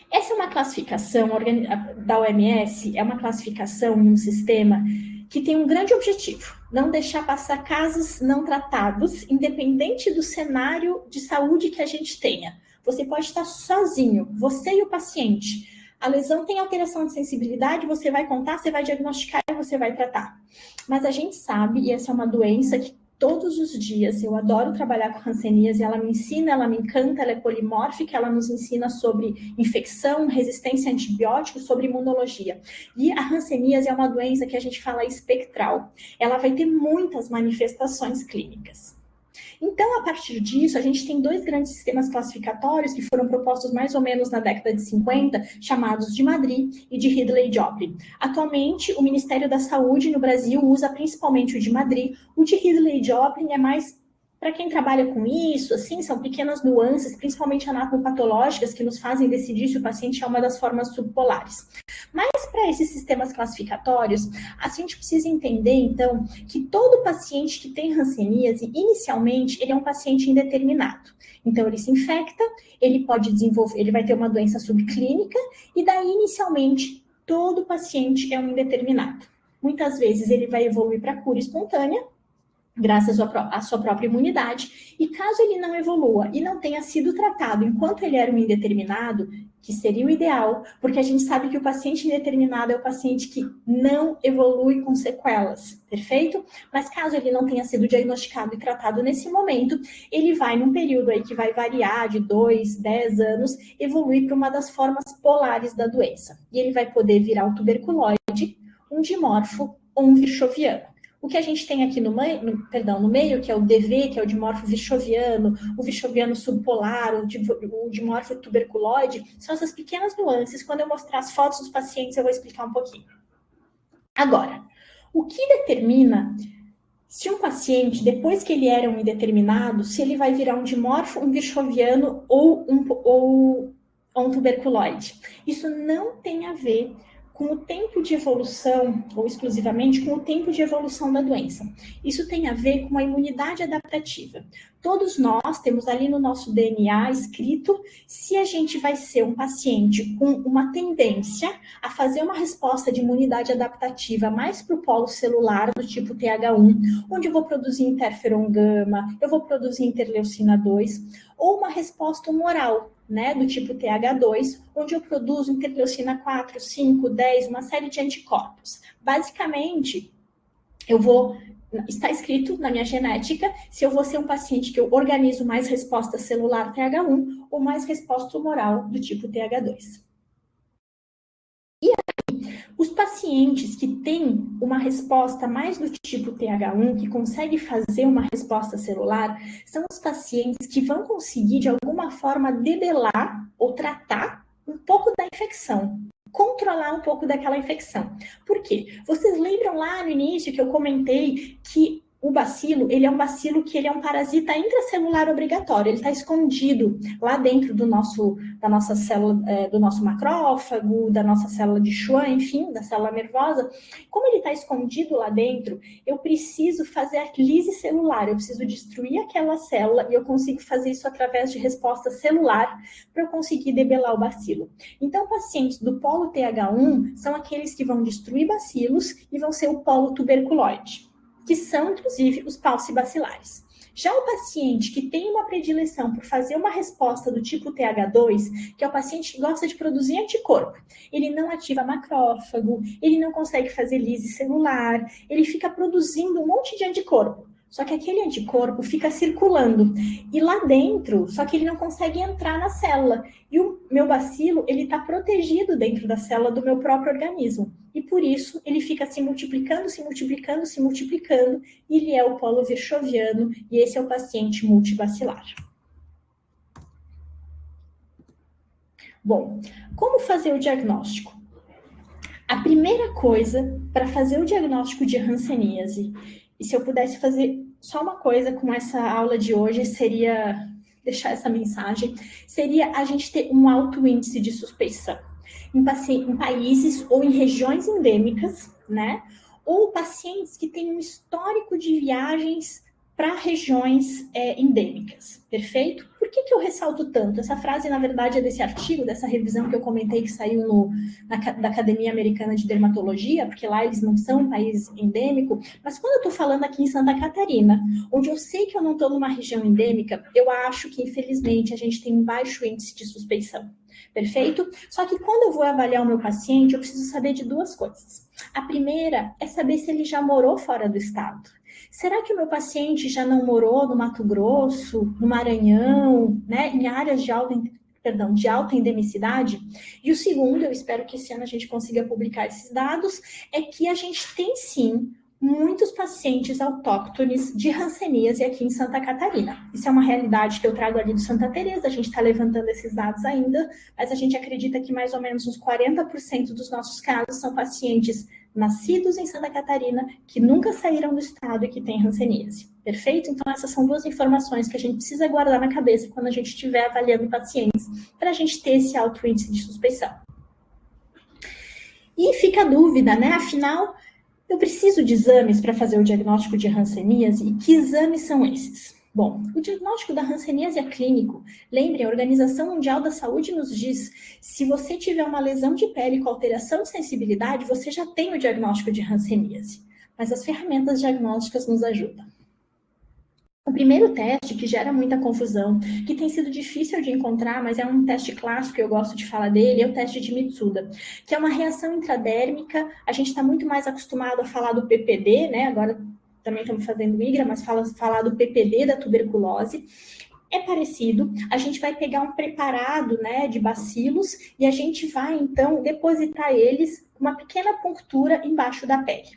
Essa é uma classificação da OMS, é uma classificação em um sistema que tem um grande objetivo: não deixar passar casos não tratados, independente do cenário de saúde que a gente tenha. Você pode estar sozinho, você e o paciente. A lesão tem alteração de sensibilidade, você vai contar, você vai diagnosticar e você vai tratar. Mas a gente sabe, e essa é uma doença que todos os dias, eu adoro trabalhar com hanseníase, ela me ensina, ela me encanta, ela é polimórfica, ela nos ensina sobre infecção, resistência a antibióticos, sobre imunologia. E a hanseníase é uma doença que a gente fala espectral. Ela vai ter muitas manifestações clínicas. Então, a partir disso, a gente tem 2 grandes sistemas classificatórios que foram propostos mais ou menos na década de 50, chamados de Madrid e de Ridley-Joplin. Atualmente, o Ministério da Saúde no Brasil usa principalmente o de Madrid. O de Ridley-Joplin é mais para quem trabalha com isso, assim, são pequenas nuances, principalmente anatomopatológicas, que nos fazem decidir se o paciente é uma das formas subpolares. Mas para esses sistemas classificatórios, a gente precisa entender, então, que todo paciente que tem hanseníase, inicialmente, ele é um paciente indeterminado. Então, ele se infecta, ele pode desenvolver, ele vai ter uma doença subclínica, e daí, inicialmente, todo paciente é um indeterminado. Muitas vezes, ele vai evoluir para cura espontânea, graças à sua própria imunidade, e caso ele não evolua e não tenha sido tratado enquanto ele era um indeterminado, que seria o ideal, porque a gente sabe que o paciente indeterminado é o paciente que não evolui com sequelas, perfeito? Mas caso ele não tenha sido diagnosticado e tratado nesse momento, ele vai, num período aí que vai variar de 2, 10 anos, evoluir para uma das formas polares da doença. E ele vai poder virar um tuberculóide, um dimorfo ou um virchoviano. O que a gente tem aqui no meio, que é o DV, que é o dimorfo virchoviano, o virchoviano subpolar, o dimorfo tuberculoide, são essas pequenas nuances. Quando eu mostrar as fotos dos pacientes, eu vou explicar um pouquinho. Agora, o que determina se um paciente, depois que ele era um indeterminado, se ele vai virar um dimorfo, um virchoviano ou um tuberculoide? Isso não tem a ver com o tempo de evolução, ou exclusivamente com o tempo de evolução da doença. Isso tem a ver com a imunidade adaptativa. Todos nós temos ali no nosso DNA escrito se a gente vai ser um paciente com uma tendência a fazer uma resposta de imunidade adaptativa mais para o polo celular, do tipo TH1, onde eu vou produzir interferon gama, eu vou produzir interleucina 2, ou uma resposta humoral, né, do tipo TH2, onde eu produzo interleucina 4, 5, 10, uma série de anticorpos. Basicamente, está escrito na minha genética se eu vou ser um paciente que eu organizo mais resposta celular TH1 ou mais resposta humoral do tipo TH2. E aí, os pacientes que têm uma resposta mais do tipo TH1, que consegue fazer uma resposta celular, são os pacientes que vão conseguir, de alguma forma, debelar ou tratar um pouco da infecção, controlar um pouco daquela infecção. Por quê? Vocês lembram lá no início que eu comentei que o bacilo, ele é um bacilo que ele é um parasita intracelular obrigatório, ele está escondido lá dentro da nossa célula, do nosso macrófago, da nossa célula de Schwann, enfim, da célula nervosa. Como ele está escondido lá dentro, eu preciso fazer a lise celular, eu preciso destruir aquela célula e eu consigo fazer isso através de resposta celular para eu conseguir debelar o bacilo. Então, pacientes do polo TH1 são aqueles que vão destruir bacilos e vão ser o polo tuberculoide, que são, inclusive, os paucibacilares. Já o paciente que tem uma predileção por fazer uma resposta do tipo TH2, que é o paciente que gosta de produzir anticorpo, ele não ativa macrófago, ele não consegue fazer lise celular, ele fica produzindo um monte de anticorpo. Só que aquele anticorpo fica circulando. E lá dentro, só que ele não consegue entrar na célula. E o meu bacilo, ele está protegido dentro da célula do meu próprio organismo. E por isso, ele fica se multiplicando, e ele é o polo virchoviano, e esse é o paciente multibacilar. Bom, como fazer o diagnóstico? A primeira coisa para fazer o diagnóstico de hanseníase, e se eu pudesse fazer só uma coisa com essa aula de hoje, seria deixar essa mensagem, seria a gente ter um alto índice de suspeição em países ou em regiões endêmicas, né? Ou pacientes que têm um histórico de viagens para regiões endêmicas, perfeito? Por que eu ressalto tanto? Essa frase, na verdade, é desse artigo, dessa revisão que eu comentei que saiu da Academia Americana de Dermatologia, porque lá eles não são um país endêmico, mas quando eu estou falando aqui em Santa Catarina, onde eu sei que eu não estou numa região endêmica, eu acho que, infelizmente, a gente tem um baixo índice de suspeição, perfeito? Só que quando eu vou avaliar o meu paciente, eu preciso saber de duas coisas. A primeira é saber se ele já morou fora do estado. Será que o meu paciente já não morou no Mato Grosso, no Maranhão, né, em áreas de alta endemicidade? E o segundo, eu espero que esse ano a gente consiga publicar esses dados, é que a gente tem sim muitos pacientes autóctones de hanseníase aqui em Santa Catarina. Isso é uma realidade que eu trago ali do Santa Teresa, a gente está levantando esses dados ainda, mas a gente acredita que mais ou menos uns 40% dos nossos casos são pacientes nascidos em Santa Catarina, que nunca saíram do estado e que têm hanseníase. Perfeito? Então, essas são duas informações que a gente precisa guardar na cabeça quando a gente estiver avaliando pacientes, para a gente ter esse alto índice de suspeição. E fica a dúvida, né? Afinal, eu preciso de exames para fazer o diagnóstico de hanseníase, e que exames são esses? Bom, o diagnóstico da hanseníase é clínico. Lembre, a Organização Mundial da Saúde nos diz, se você tiver uma lesão de pele com alteração de sensibilidade, você já tem o diagnóstico de hanseníase. Mas as ferramentas diagnósticas nos ajudam. O primeiro teste, que gera muita confusão, que tem sido difícil de encontrar, mas é um teste clássico, eu gosto de falar dele, é o teste de Mitsuda, que é uma reação intradérmica. A gente está muito mais acostumado a falar do PPD, né? Agora também estamos fazendo IGRA, mas falar do PPD da tuberculose. É parecido, a gente vai pegar um preparado, né, de bacilos e a gente vai, então, depositar eles uma pequena punctura embaixo da pele.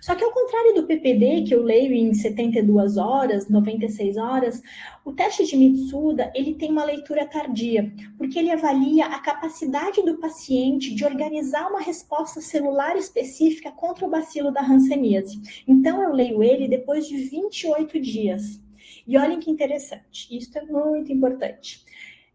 Só que ao contrário do PPD, que eu leio em 72 horas, 96 horas, o teste de Mitsuda, ele tem uma leitura tardia, porque ele avalia a capacidade do paciente de organizar uma resposta celular específica contra o bacilo da hanseníase. Então, eu leio ele depois de 28 dias. E olhem que interessante, isso é muito importante.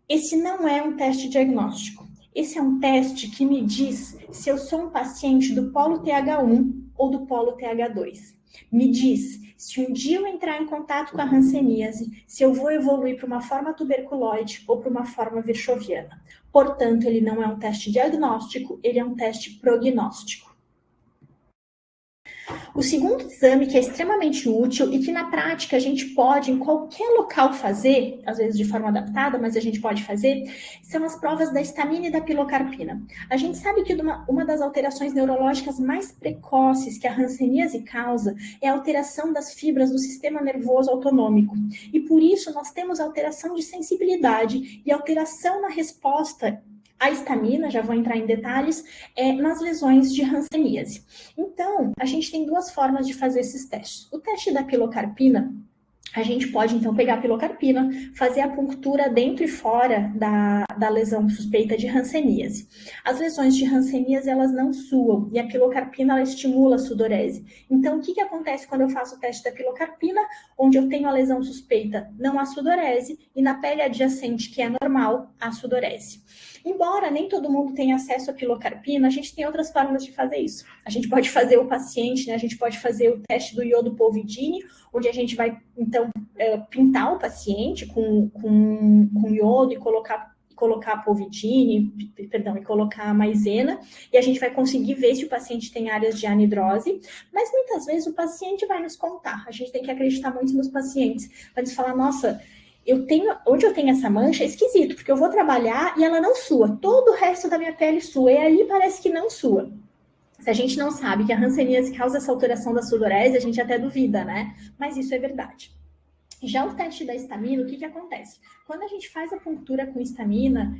Esse não é um teste diagnóstico. Esse é um teste que me diz se eu sou um paciente do polo TH1 ou do polo TH2. Me diz se um dia eu entrar em contato com a hanseníase, se eu vou evoluir para uma forma tuberculoide ou para uma forma virchoviana. Portanto, ele não é um teste diagnóstico, ele é um teste prognóstico. O segundo exame, que é extremamente útil e que na prática a gente pode em qualquer local fazer, às vezes de forma adaptada, mas a gente pode fazer, são as provas da histamina e da pilocarpina. A gente sabe que uma das alterações neurológicas mais precoces que a hanseníase causa é a alteração das fibras do sistema nervoso autonômico. E por isso nós temos alteração de sensibilidade e alteração na resposta a histamina, já vou entrar em detalhes, nas lesões de hanseníase. Então, a gente tem duas formas de fazer esses testes. O teste da pilocarpina, a gente pode, então, pegar a pilocarpina, fazer a puntura dentro e fora da lesão suspeita de hanseníase. As lesões de hanseníase, elas não suam, e a pilocarpina, ela estimula a sudorese. Então, o que acontece quando eu faço o teste da pilocarpina, onde eu tenho a lesão suspeita, não há sudorese, e na pele adjacente, que é normal, há sudorese. Embora nem todo mundo tenha acesso à pilocarpina, a gente tem outras formas de fazer isso. A gente pode fazer o paciente, né? A gente pode fazer o teste do iodo polvidine, onde a gente vai, então, pintar o paciente com iodo e colocar polvidine, e colocar maizena, e a gente vai conseguir ver se o paciente tem áreas de anidrose, mas muitas vezes o paciente vai nos contar. A gente tem que acreditar muito nos pacientes, vai nos falar, nossa, onde eu tenho essa mancha é esquisito, porque eu vou trabalhar e ela não sua. Todo o resto da minha pele sua, e ali parece que não sua. Se a gente não sabe que a hanseníase causa essa alteração da sudorese, a gente até duvida, né? Mas isso é verdade. Já o teste da histamina, o que acontece? Quando a gente faz a puntura com histamina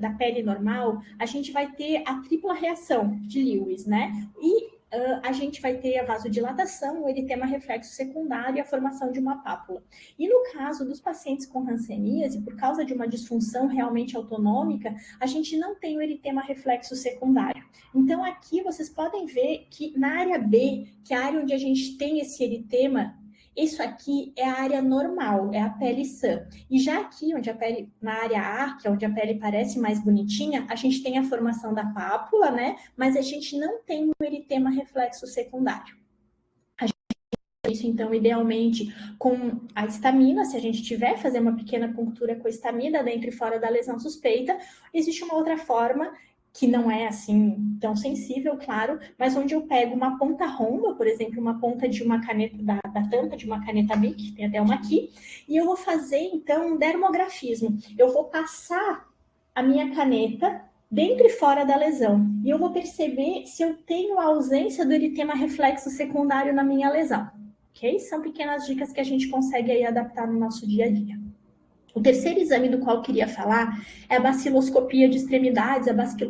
da pele normal, a gente vai ter a tripla reação de Lewis, né? E a gente vai ter a vasodilatação, o eritema reflexo secundário e a formação de uma pápula. E no caso dos pacientes com hanseníase, por causa de uma disfunção realmente autonômica, a gente não tem o eritema reflexo secundário. Então aqui vocês podem ver que na área B, que é a área onde a gente tem esse eritema, isso aqui é a área normal, é a pele sã. E já aqui, onde a pele, na área A, que é onde a pele parece mais bonitinha, a gente tem a formação da pápula, né? Mas a gente não tem o eritema reflexo secundário. A gente faz isso, então, idealmente, com a histamina, se a gente tiver, fazer uma pequena puntura com a histamina dentro e fora da lesão suspeita. Existe uma outra forma, que não é assim tão sensível, claro, mas onde eu pego uma ponta romba, por exemplo, uma ponta de uma caneta, da tampa de uma caneta Bic, tem até uma aqui, e eu vou fazer, então, um dermografismo. Eu vou passar a minha caneta dentro e fora da lesão, e eu vou perceber se eu tenho a ausência do eritema reflexo secundário na minha lesão, ok? São pequenas dicas que a gente consegue aí adaptar no nosso dia a dia. O terceiro exame do qual eu queria falar é a baciloscopia de extremidades,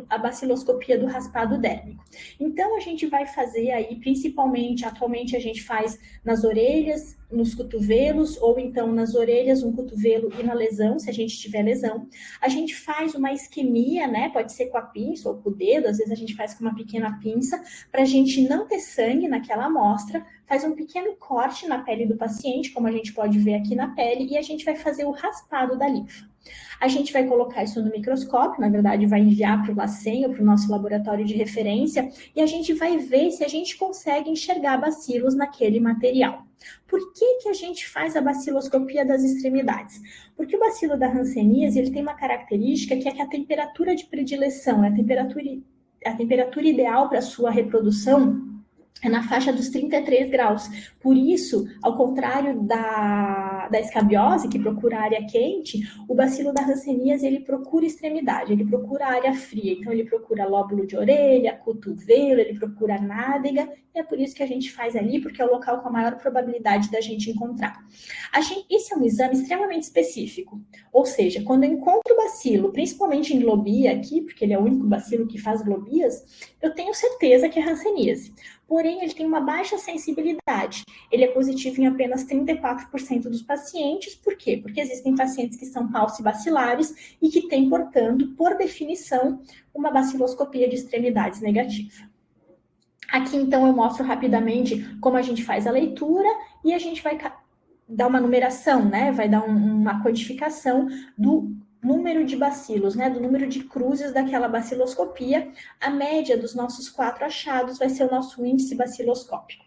a baciloscopia do raspado dérmico. Então, a gente vai fazer aí, principalmente, atualmente a gente faz nas orelhas, nos cotovelos, ou então nas orelhas, um cotovelo e na lesão, se a gente tiver lesão. A gente faz uma isquemia, né? Pode ser com a pinça ou com o dedo, às vezes a gente faz com uma pequena pinça, para a gente não ter sangue naquela amostra, faz um pequeno corte na pele do paciente, como a gente pode ver aqui na pele, e a gente vai fazer o raspado da linfa. A gente vai colocar isso no microscópio, na verdade vai enviar para o LACEN ou para o nosso laboratório de referência, e a gente vai ver se a gente consegue enxergar bacilos naquele material. Por que a gente faz a baciloscopia das extremidades? Porque o bacilo da hanseníase, ele tem uma característica que é que a temperatura de predileção, a temperatura ideal para a sua reprodução é na faixa dos 33 graus. Por isso, ao contrário da escabiose, que procura área quente, o bacilo da hanseníase, ele procura extremidade, ele procura área fria. Então, ele procura lóbulo de orelha, cotovelo, ele procura nádega, e é por isso que a gente faz ali, porque é o local com a maior probabilidade da gente encontrar. Esse é um exame extremamente específico, ou seja, quando eu encontro o bacilo, principalmente em globia aqui, porque ele é o único bacilo que faz globias, eu tenho certeza que é hanseníase. porém ele tem uma baixa sensibilidade. Ele é positivo em apenas 34% dos pacientes. Por quê? Porque existem pacientes que são paucibacilares e que têm, portanto, por definição, uma baciloscopia de extremidades negativa. Aqui, então, eu mostro rapidamente como a gente faz a leitura e a gente vai dar uma numeração, né? Vai dar uma codificação do número de bacilos, né? Do número de cruzes daquela baciloscopia. A média dos nossos 4 achados vai ser o nosso índice baciloscópico.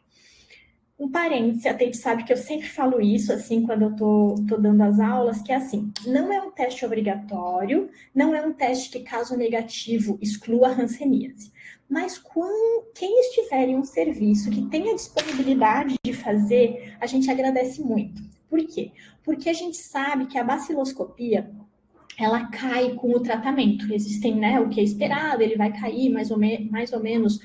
Um parêntese, a Tete sabe que eu sempre falo isso, assim, quando eu tô dando as aulas, que é assim, não é um teste obrigatório, não é um teste que, caso negativo, exclua a hanseníase. Mas quem estiver em um serviço que tenha disponibilidade de fazer, a gente agradece muito. Por quê? Porque a gente sabe que a baciloscopia, ela cai com o tratamento. Existem, né, o que é esperado, ele vai cair mais ou menos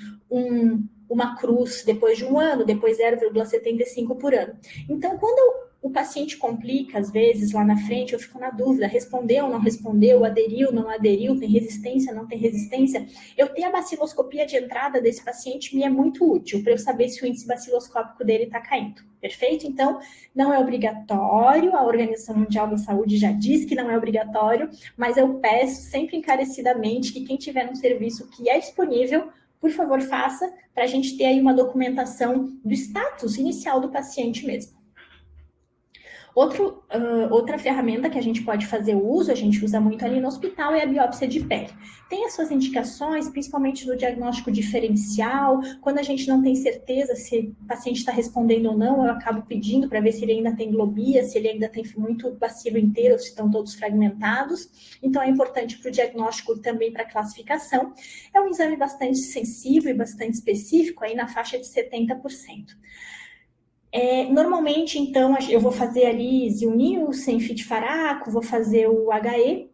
uma cruz depois de um ano, depois 0,75 por ano. Então, quando o paciente complica, às vezes, lá na frente, eu fico na dúvida, respondeu, não respondeu, aderiu, não aderiu, tem resistência, não tem resistência. Eu ter a baciloscopia de entrada desse paciente me é muito útil para eu saber se o índice baciloscópico dele está caindo. Perfeito? Então, não é obrigatório, a Organização Mundial da Saúde já diz que não é obrigatório, mas eu peço sempre encarecidamente que quem tiver um serviço que é disponível, por favor, faça, para a gente ter aí uma documentação do status inicial do paciente mesmo. Outra ferramenta que a gente pode fazer uso, a gente usa muito ali no hospital, é a biópsia de pele. Tem as suas indicações, principalmente no diagnóstico diferencial, quando a gente não tem certeza se o paciente está respondendo ou não, eu acabo pedindo para ver se ele ainda tem globia, se ele ainda tem muito bacilo inteiro, ou se estão todos fragmentados. Então, é importante para o diagnóstico e também para a classificação. É um exame bastante sensível e bastante específico, aí na faixa de 70%. Normalmente, então, eu vou fazer ali Zil-Nielsen, FIT-Faraco, vou fazer o HE,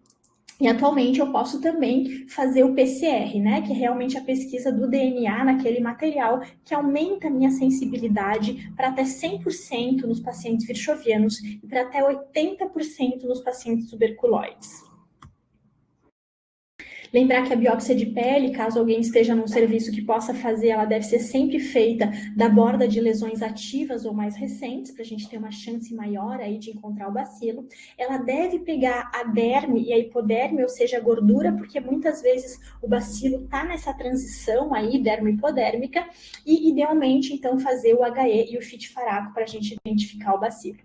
e atualmente eu posso também fazer o PCR, né, que é realmente a pesquisa do DNA naquele material, que aumenta a minha sensibilidade para até 100% nos pacientes virchovianos e para até 80% nos pacientes tuberculoides. Lembrar que a biópsia de pele, caso alguém esteja num serviço que possa fazer, ela deve ser sempre feita da borda de lesões ativas ou mais recentes, para a gente ter uma chance maior aí de encontrar o bacilo. Ela deve pegar a derme e a hipoderme, ou seja, a gordura, porque muitas vezes o bacilo está nessa transição aí, dermo-hipodérmica, e idealmente, então, fazer o HE e o FIT-Faraco para a gente identificar o bacilo.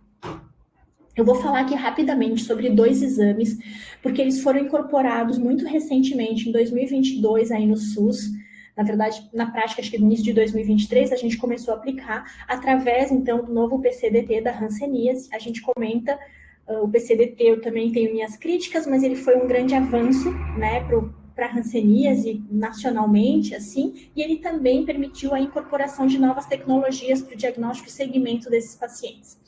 Eu vou falar aqui rapidamente sobre 2 exames, porque eles foram incorporados muito recentemente, em 2022, aí no SUS. Na verdade, na prática, acho que no início de 2023, a gente começou a aplicar através, então, do novo PCDT da hanseníase. A gente comenta, o PCDT eu também tenho minhas críticas, mas ele foi um grande avanço, né, para a hanseníase nacionalmente, assim, e ele também permitiu a incorporação de novas tecnologias para o diagnóstico e segmento desses pacientes.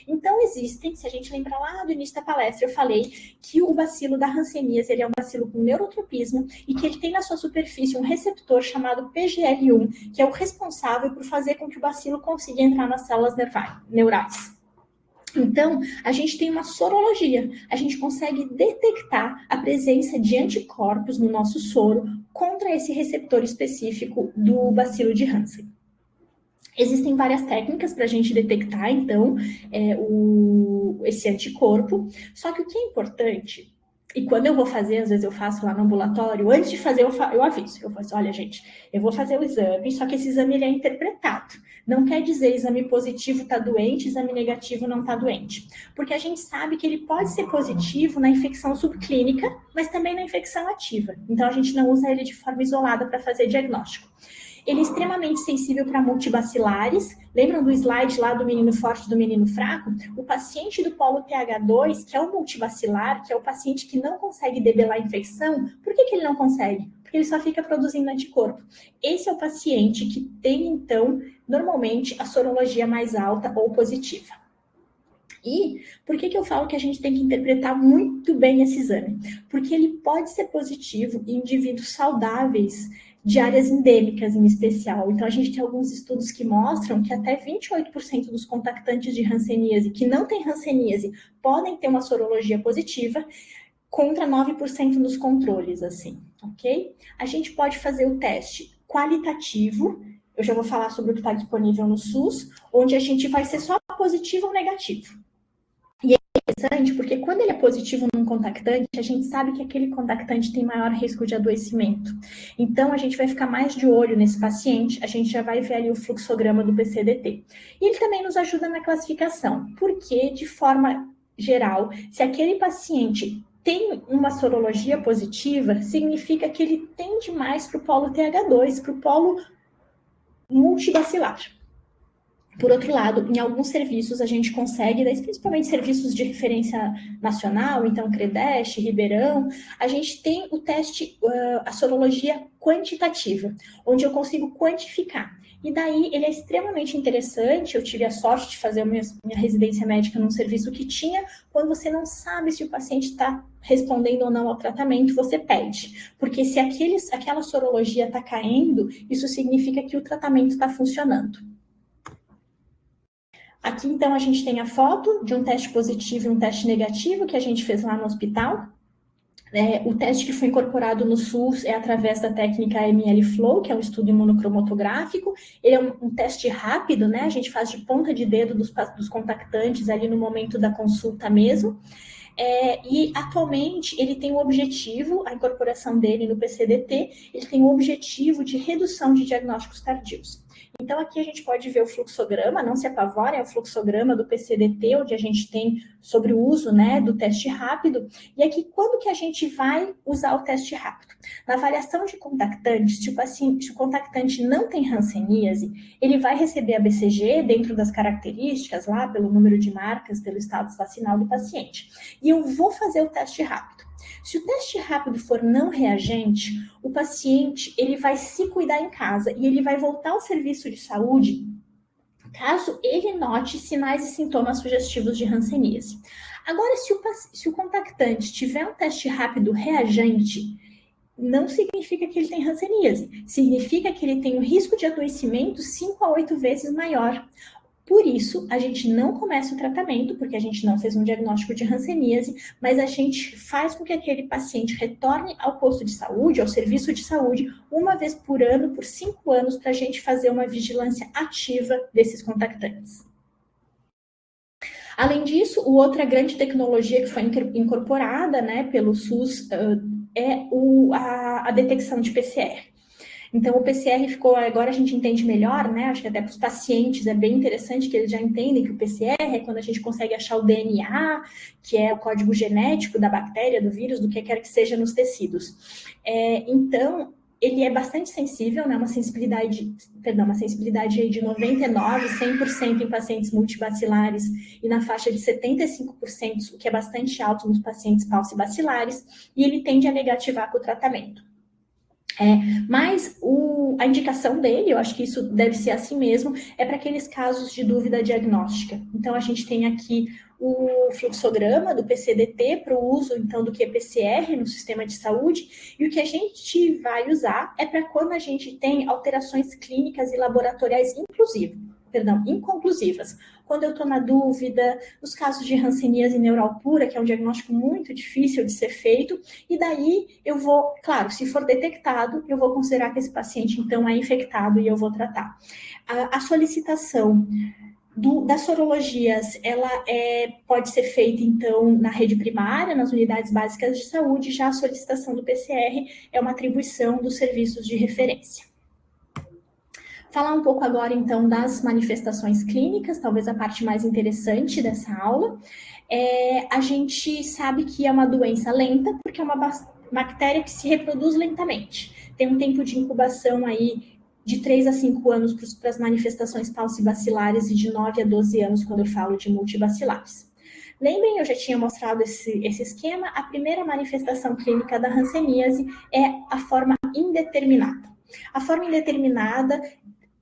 Então, existem, se a gente lembrar lá do início da palestra, eu falei que o bacilo da hanseníase, ele é um bacilo com neurotropismo e que ele tem na sua superfície um receptor chamado PGL1, que é o responsável por fazer com que o bacilo consiga entrar nas células neurais. Então, a gente tem uma sorologia, a gente consegue detectar a presença de anticorpos no nosso soro contra esse receptor específico do bacilo de Hansen. Existem várias técnicas para a gente detectar, então, esse anticorpo. Só que o que é importante, e quando eu vou fazer, às vezes eu faço lá no ambulatório, antes de fazer eu aviso. Eu falo assim, olha, gente, eu vou fazer o exame, só que esse exame ele é interpretado. Não quer dizer exame positivo está doente, exame negativo não está doente. Porque a gente sabe que ele pode ser positivo na infecção subclínica, mas também na infecção ativa. Então, a gente não usa ele de forma isolada para fazer diagnóstico. Ele é extremamente sensível para multibacilares. Lembram do slide lá do menino forte e do menino fraco? O paciente do polo TH2, que é o multibacilar, que é o paciente que não consegue debelar a infecção, por que ele não consegue? Porque ele só fica produzindo anticorpo. Esse é o paciente que tem, então, normalmente, a sorologia mais alta ou positiva. E por que eu falo que a gente tem que interpretar muito bem esse exame? Porque ele pode ser positivo em indivíduos saudáveis, de áreas endêmicas em especial. Então, a gente tem alguns estudos que mostram que até 28% dos contactantes de hanseníase que não têm hanseníase podem ter uma sorologia positiva, contra 9% dos controles, assim, ok? A gente pode fazer o teste qualitativo, eu já vou falar sobre o que está disponível no SUS, onde a gente vai ser só positivo ou negativo. E é interessante porque quando ele é positivo num contactante, a gente sabe que aquele contactante tem maior risco de adoecimento. Então, a gente vai ficar mais de olho nesse paciente, a gente já vai ver ali o fluxograma do PCDT. E ele também nos ajuda na classificação, porque, de forma geral, se aquele paciente tem uma sorologia positiva, significa que ele tende mais para o polo TH2, para o polo multibacilar. Por outro lado, em alguns serviços a gente consegue, principalmente serviços de referência nacional, então CREDEST, Ribeirão, a gente tem o teste, a sorologia quantitativa, onde eu consigo quantificar. E daí ele é extremamente interessante. Eu tive a sorte de fazer a minha residência médica num serviço que tinha, quando você não sabe se o paciente está respondendo ou não ao tratamento, você pede. Porque se aquela sorologia está caindo, isso significa que o tratamento está funcionando. Aqui, então, a gente tem a foto de um teste positivo e um teste negativo que a gente fez lá no hospital. O teste que foi incorporado no SUS é através da técnica ML-Flow, que é um estudo imunocromatográfico. Ele é um teste rápido, né? A gente faz de ponta de dedo dos contactantes ali no momento da consulta mesmo. E atualmente ele tem o objetivo, a incorporação dele no PCDT, ele tem o objetivo de redução de diagnósticos tardios. Então, aqui a gente pode ver o fluxograma, não se apavorem, é o fluxograma do PCDT, onde a gente tem sobre o uso, né, do teste rápido. E aqui, quando que a gente vai usar o teste rápido? Na avaliação de contactantes, se o contactante não tem hanseníase, ele vai receber a BCG dentro das características, lá pelo número de marcas, pelo status vacinal do paciente. E eu vou fazer o teste rápido. Se o teste rápido for não reagente, o paciente ele vai se cuidar em casa e ele vai voltar ao serviço de saúde caso ele note sinais e sintomas sugestivos de hanseníase. Agora, se o contactante tiver um teste rápido reagente, não significa que ele tem hanseníase, significa que ele tem um risco de adoecimento 5 a 8 vezes maior. Por isso, a gente não começa o tratamento, porque a gente não fez um diagnóstico de hanseníase, mas a gente faz com que aquele paciente retorne ao posto de saúde, ao serviço de saúde, uma vez por ano, por 5 anos, para a gente fazer uma vigilância ativa desses contactantes. Além disso, outra grande tecnologia que foi incorporada, né, pelo SUS é a detecção de PCR. Então, o PCR ficou, agora a gente entende melhor, né? Acho que até para os pacientes é bem interessante que eles já entendem que o PCR é quando a gente consegue achar o DNA, que é o código genético da bactéria, do vírus, do que quer que seja nos tecidos. Então, ele é bastante sensível, né? Uma sensibilidade aí de 99%, 100% em pacientes multibacilares e na faixa de 75%, o que é bastante alto nos pacientes paucibacilares, e ele tende a negativar com o tratamento. Mas a indicação dele, eu acho que isso deve ser assim mesmo, é para aqueles casos de dúvida diagnóstica. Então, a gente tem aqui o fluxograma do PCDT para o uso, então, do QPCR no sistema de saúde, e o que a gente vai usar é para quando a gente tem alterações clínicas e laboratoriais inconclusivas. Quando eu estou na dúvida, nos casos de hanseníase neural pura, que é um diagnóstico muito difícil de ser feito, e daí eu vou, claro, se for detectado, eu vou considerar que esse paciente, então, é infectado e eu vou tratar. A solicitação das sorologias, ela pode ser feita, então, na rede primária, nas unidades básicas de saúde, já a solicitação do PCR é uma atribuição dos serviços de referência. Falar um pouco agora, então, das manifestações clínicas, talvez a parte mais interessante dessa aula. A gente sabe que é uma doença lenta, porque é uma bactéria que se reproduz lentamente. Tem um tempo de incubação aí de 3 a 5 anos para as manifestações paucibacilares e de 9 a 12 anos quando eu falo de multibacilares. Lembrem, eu já tinha mostrado esse esquema, a primeira manifestação clínica da hanseníase é a forma indeterminada. A forma indeterminada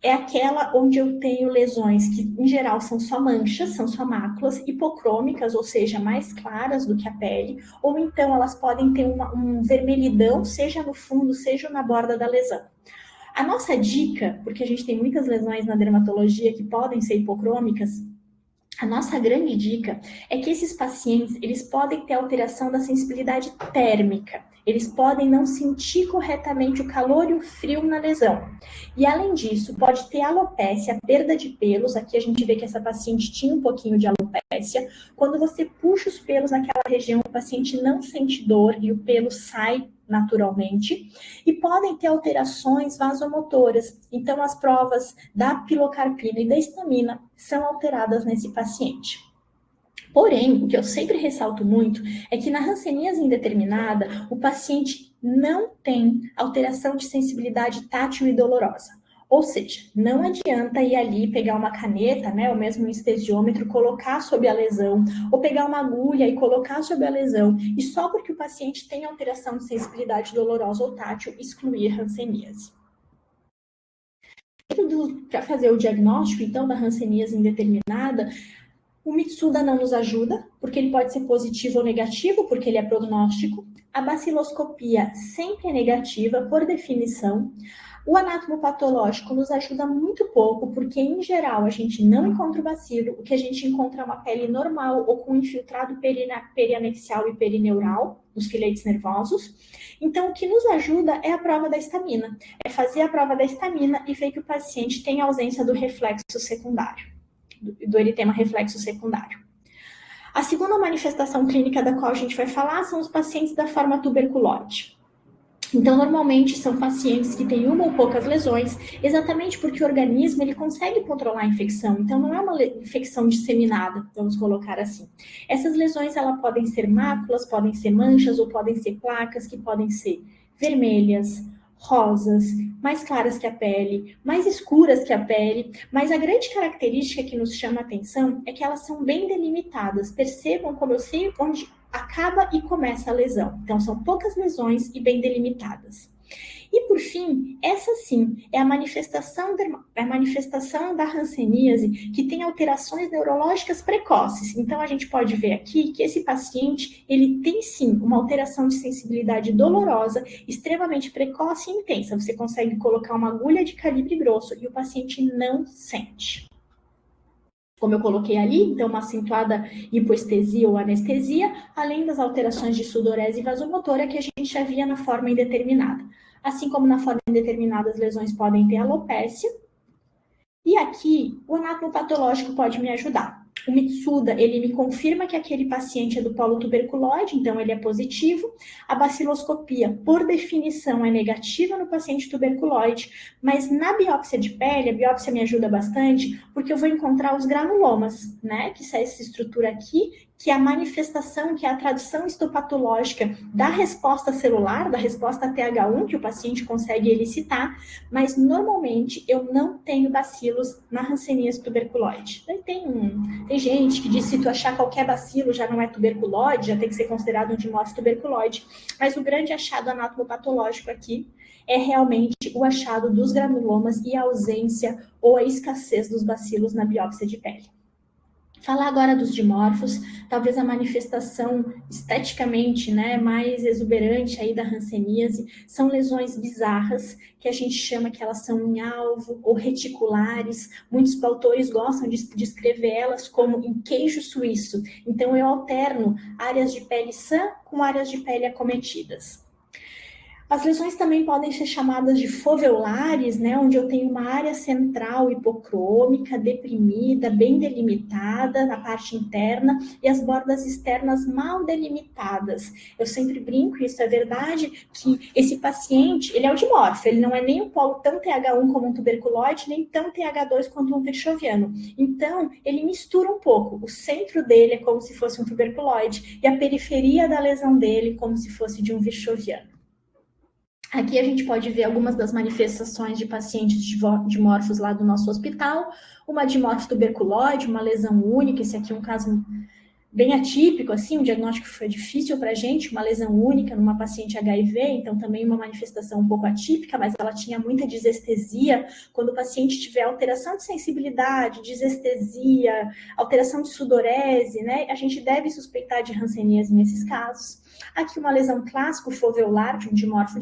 é aquela onde eu tenho lesões que, em geral, são só manchas, são só máculas hipocrômicas, ou seja, mais claras do que a pele, ou então elas podem ter um vermelhidão, seja no fundo, seja na borda da lesão. A nossa dica, porque a gente tem muitas lesões na dermatologia que podem ser hipocrômicas, A nossa grande dica é que esses pacientes, eles podem ter alteração da sensibilidade térmica. Eles podem não sentir corretamente o calor e o frio na lesão. E, além disso, pode ter alopécia, perda de pelos. Aqui a gente vê que essa paciente tinha um pouquinho de alopécia. Quando você puxa os pelos naquela região, o paciente não sente dor e o pelo sai naturalmente. E podem ter alterações vasomotoras. Então, as provas da pilocarpina e da histamina são alteradas nesse paciente. Porém, o que eu sempre ressalto muito é que na hanseníase indeterminada, o paciente não tem alteração de sensibilidade tátil e dolorosa. Ou seja, não adianta ir ali pegar uma caneta, né, ou mesmo um anestesiômetro, colocar sob a lesão, ou pegar uma agulha e colocar sob a lesão, e só porque o paciente tem alteração de sensibilidade dolorosa ou tátil, excluir hanseníase. Para fazer o diagnóstico, então, da hanseníase indeterminada, o Mitsuda não nos ajuda, porque ele pode ser positivo ou negativo, porque ele é prognóstico. A baciloscopia sempre é negativa, por definição. O anatomopatológico nos ajuda muito pouco, porque, em geral, a gente não encontra o bacilo. O que a gente encontra é uma pele normal ou com infiltrado perianexial e perineural, nos filetes nervosos. Então, o que nos ajuda é a prova da histamina. É fazer a prova da histamina e ver que o paciente tem ausência do reflexo secundário, do eritema reflexo secundário. A segunda manifestação clínica da qual a gente vai falar são os pacientes da forma tuberculoide. Então, normalmente, são pacientes que têm uma ou poucas lesões, exatamente porque o organismo ele consegue controlar a infecção. Então, não é uma infecção disseminada, vamos colocar assim. Essas lesões, elas podem ser máculas, podem ser manchas ou podem ser placas, que podem ser vermelhas, rosas, mais claras que a pele, mais escuras que a pele, mas a grande característica que nos chama a atenção é que elas são bem delimitadas. Percebam como eu sei onde acaba e começa a lesão. Então, são poucas lesões e bem delimitadas. E, por fim, essa sim é a manifestação da hanseníase que tem alterações neurológicas precoces. Então, a gente pode ver aqui que esse paciente, ele tem sim uma alteração de sensibilidade dolorosa, extremamente precoce e intensa. Você consegue colocar uma agulha de calibre grosso e o paciente não sente. Como eu coloquei ali, então uma acentuada hipoestesia ou anestesia, além das alterações de sudorese e vasomotora que a gente já via na forma indeterminada. Assim como na forma indeterminada, as lesões podem ter alopécia. E aqui, o anatomopatológico pode me ajudar. O Mitsuda, ele me confirma que aquele paciente é do polo tuberculoide, então ele é positivo. A baciloscopia, por definição, é negativa no paciente tuberculoide, mas na biópsia de pele, a biópsia me ajuda bastante, porque eu vou encontrar os granulomas, né? Que é essa estrutura aqui, que é a manifestação, que é a tradução histopatológica da resposta celular, da resposta TH1, que o paciente consegue elicitar, mas normalmente eu não tenho bacilos na hanseníase tuberculoide. Tem gente que diz que se tu achar qualquer bacilo já não é tuberculoide, já tem que ser considerado um dimorfo tuberculoide, mas o grande achado anatomopatológico aqui é realmente o achado dos granulomas e a ausência ou a escassez dos bacilos na biópsia de pele. Falar agora dos dimorfos, talvez a manifestação esteticamente, né, mais exuberante aí da hanseníase, são lesões bizarras, que a gente chama que elas são em alvo ou reticulares. Muitos autores gostam de descrever elas como em queijo suíço. Então, eu alterno áreas de pele sã com áreas de pele acometidas. As lesões também podem ser chamadas de foveolares, né, onde eu tenho uma área central hipocrômica, deprimida, bem delimitada na parte interna e as bordas externas mal delimitadas. Eu sempre brinco, isso é verdade, que esse paciente, ele é o dimorfo, ele não é nem um polo tão TH1 como um tuberculoide, nem tão TH2 quanto um virchoviano. Então, ele mistura um pouco. O centro dele é como se fosse um tuberculoide e a periferia da lesão dele como se fosse de um virchoviano. Aqui a gente pode ver algumas das manifestações de pacientes dimorfos lá do nosso hospital. Uma dimorfo tuberculoide, uma lesão única, esse aqui é um caso bem atípico, assim, o diagnóstico foi difícil para a gente, uma lesão única numa paciente HIV, então também uma manifestação um pouco atípica, mas ela tinha muita desestesia. Quando o paciente tiver alteração de sensibilidade, desestesia, alteração de sudorese, né, a gente deve suspeitar de hanseníase nesses casos. Aqui uma lesão clássica foveolar, de um dimorfo,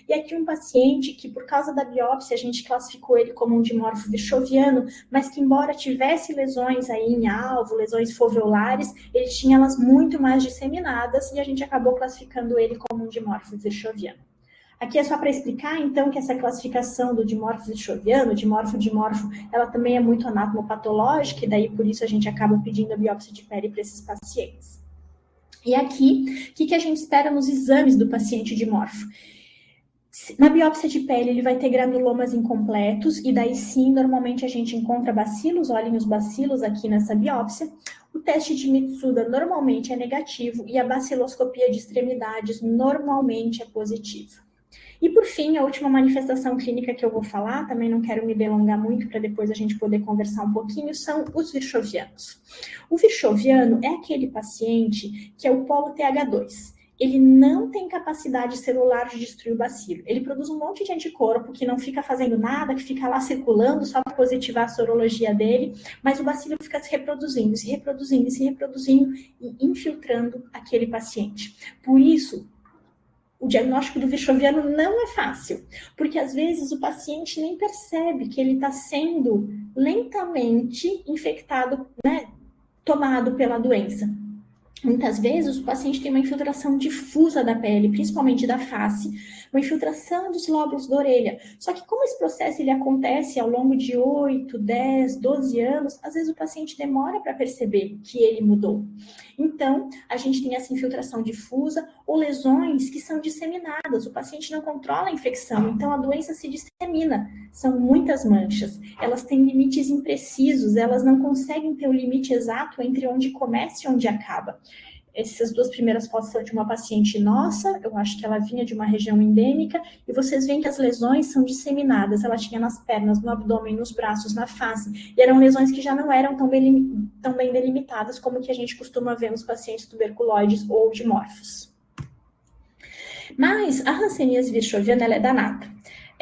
e aqui um paciente que, por causa da biópsia, a gente classificou ele como um dimorfo virchoviano, mas que, embora tivesse lesões aí em alvo, lesões foveolares, ele tinha elas muito mais disseminadas, e a gente acabou classificando ele como um dimorfo virchoviano. Aqui é só para explicar, então, que essa classificação do dimorfo virchoviano, dimorfo, ela também é muito anatomopatológica, e daí por isso a gente acaba pedindo a biópsia de pele para esses pacientes. E aqui, o que a gente espera nos exames do paciente dimorfo? Na biópsia de pele, ele vai ter granulomas incompletos, e daí sim, normalmente a gente encontra bacilos, olhem os bacilos aqui nessa biópsia. O teste de Mitsuda normalmente é negativo, e a baciloscopia de extremidades normalmente é positiva. E por fim, a última manifestação clínica que eu vou falar, também não quero me delongar muito para depois a gente poder conversar um pouquinho, são os virchovianos. O virchoviano é aquele paciente que é o polo TH2. Ele não tem capacidade celular de destruir o bacilo. Ele produz um monte de anticorpo que não fica fazendo nada, que fica lá circulando só para positivar a sorologia dele, mas o bacilo fica se reproduzindo e infiltrando aquele paciente. Por isso, o diagnóstico do virchoviano não é fácil, porque às vezes o paciente nem percebe que ele está sendo lentamente infectado, né, tomado pela doença. Muitas vezes o paciente tem uma infiltração difusa da pele, principalmente da face, uma infiltração dos lóbulos da orelha. Só que como esse processo ele acontece ao longo de 8, 10, 12 anos, às vezes o paciente demora para perceber que ele mudou. Então, a gente tem essa infiltração difusa ou lesões que são disseminadas. O paciente não controla a infecção, então a doença se dissemina. São muitas manchas. Elas têm limites imprecisos, elas não conseguem ter o limite exato entre onde começa e onde acaba. Essas duas primeiras fotos são de uma paciente nossa, eu acho que ela vinha de uma região endêmica, e vocês veem que as lesões são disseminadas, ela tinha nas pernas, no abdômen, nos braços, na face, e eram lesões que já não eram tão bem delimitadas como que a gente costuma ver nos pacientes tuberculoides ou dimorfos. Mas a hanseníase virchoviana, ela é danada.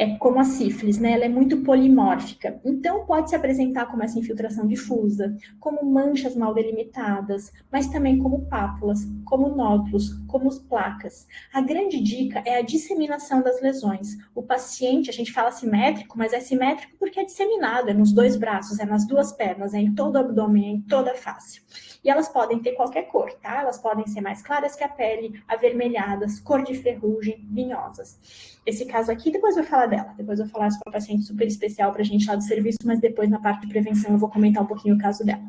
É como a sífilis, né? Ela é muito polimórfica. Então, pode se apresentar como essa infiltração difusa, como manchas mal delimitadas, mas também como pápulas, como nódulos, como placas. A grande dica é a disseminação das lesões. O paciente, a gente fala simétrico, mas é simétrico porque é disseminado, é nos dois braços, é nas duas pernas, é em todo o abdômen, é em toda a face. E elas podem ter qualquer cor, tá? Elas podem ser mais claras que a pele, avermelhadas, cor de ferrugem, vinhosas. Esse caso aqui, depois eu vou falar dela. Depois eu vou falar sobre uma paciente super especial para a gente lá do serviço, mas depois na parte de prevenção eu vou comentar um pouquinho o caso dela.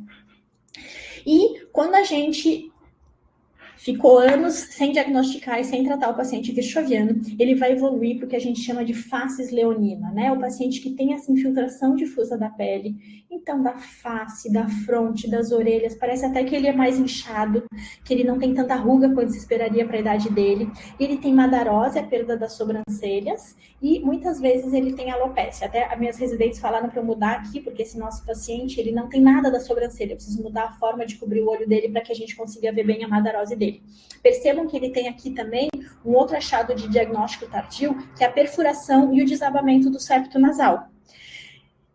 E quando a gente ficou anos sem diagnosticar e sem tratar o paciente virchoviano, ele vai evoluir para o que a gente chama de faces leonina, né? O paciente que tem essa infiltração difusa da pele, então da face, da fronte, das orelhas, parece até que ele é mais inchado, que ele não tem tanta ruga quanto se esperaria para a idade dele, ele tem madarose, a perda das sobrancelhas, e muitas vezes ele tem alopécia. Até as minhas residentes falaram para eu mudar aqui, porque esse nosso paciente, ele não tem nada da sobrancelha, eu preciso mudar a forma de cobrir o olho dele para que a gente consiga ver bem a madarose dele. Percebam que ele tem aqui também um outro achado de diagnóstico tardio, que é a perfuração e o desabamento do septo nasal.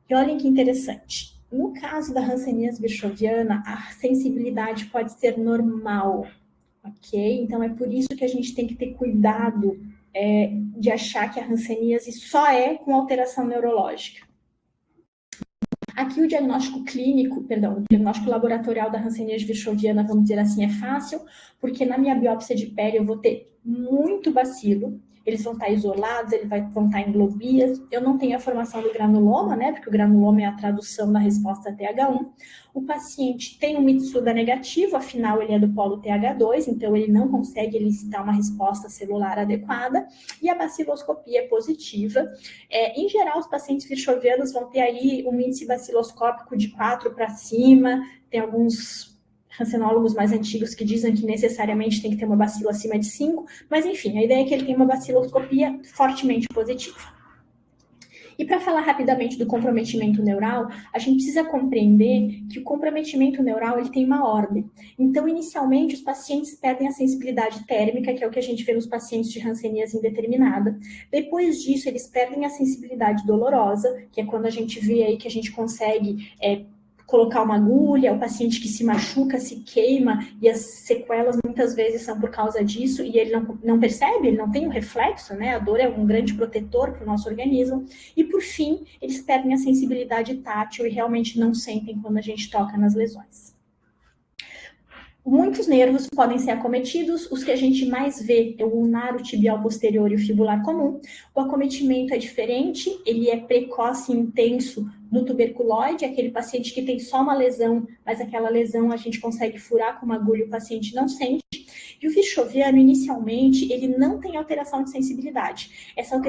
E olhem que interessante. No caso da hanseníase virchoviana, a sensibilidade pode ser normal, ok? Então é por isso que a gente tem que ter cuidado de achar que a hanseníase só é com alteração neurológica. Aqui o diagnóstico o diagnóstico laboratorial da hanseníase virchoviana, vamos dizer assim, é fácil, porque na minha biópsia de pele eu vou ter muito bacilo, eles vão estar isolados, eles vão estar em globias, eu não tenho a formação do granuloma, né, porque o granuloma é a tradução da resposta TH1, o paciente tem um Mitsuda negativo, afinal ele é do polo TH2, então ele não consegue elicitar uma resposta celular adequada, e a baciloscopia é positiva. Em geral, os pacientes virchovianos vão ter aí um índice baciloscópico de 4 para cima, tem alguns hansenólogos mais antigos que dizem que necessariamente tem que ter uma bacila acima de 5, mas enfim, a ideia é que ele tem uma baciloscopia fortemente positiva. E para falar rapidamente do comprometimento neural, a gente precisa compreender que o comprometimento neural ele tem uma ordem. Então, inicialmente, os pacientes perdem a sensibilidade térmica, que é o que a gente vê nos pacientes de hanseníase indeterminada. Depois disso, eles perdem a sensibilidade dolorosa, que é quando a gente vê aí que a gente consegue colocar uma agulha, o paciente que se machuca, se queima, e as sequelas muitas vezes são por causa disso, e ele não percebe, ele não tem o reflexo, né? A dor é um grande protetor para o nosso organismo. E, por fim, eles perdem a sensibilidade tátil e realmente não sentem quando a gente toca nas lesões. Muitos nervos podem ser acometidos, os que a gente mais vê é o ulnar, o tibial posterior e o fibular comum. O acometimento é diferente, ele é precoce e intenso no tuberculoide, aquele paciente que tem só uma lesão, mas aquela lesão a gente consegue furar com uma agulha e o paciente não sente. E o virchoviano, inicialmente, ele não tem alteração de sensibilidade. Essa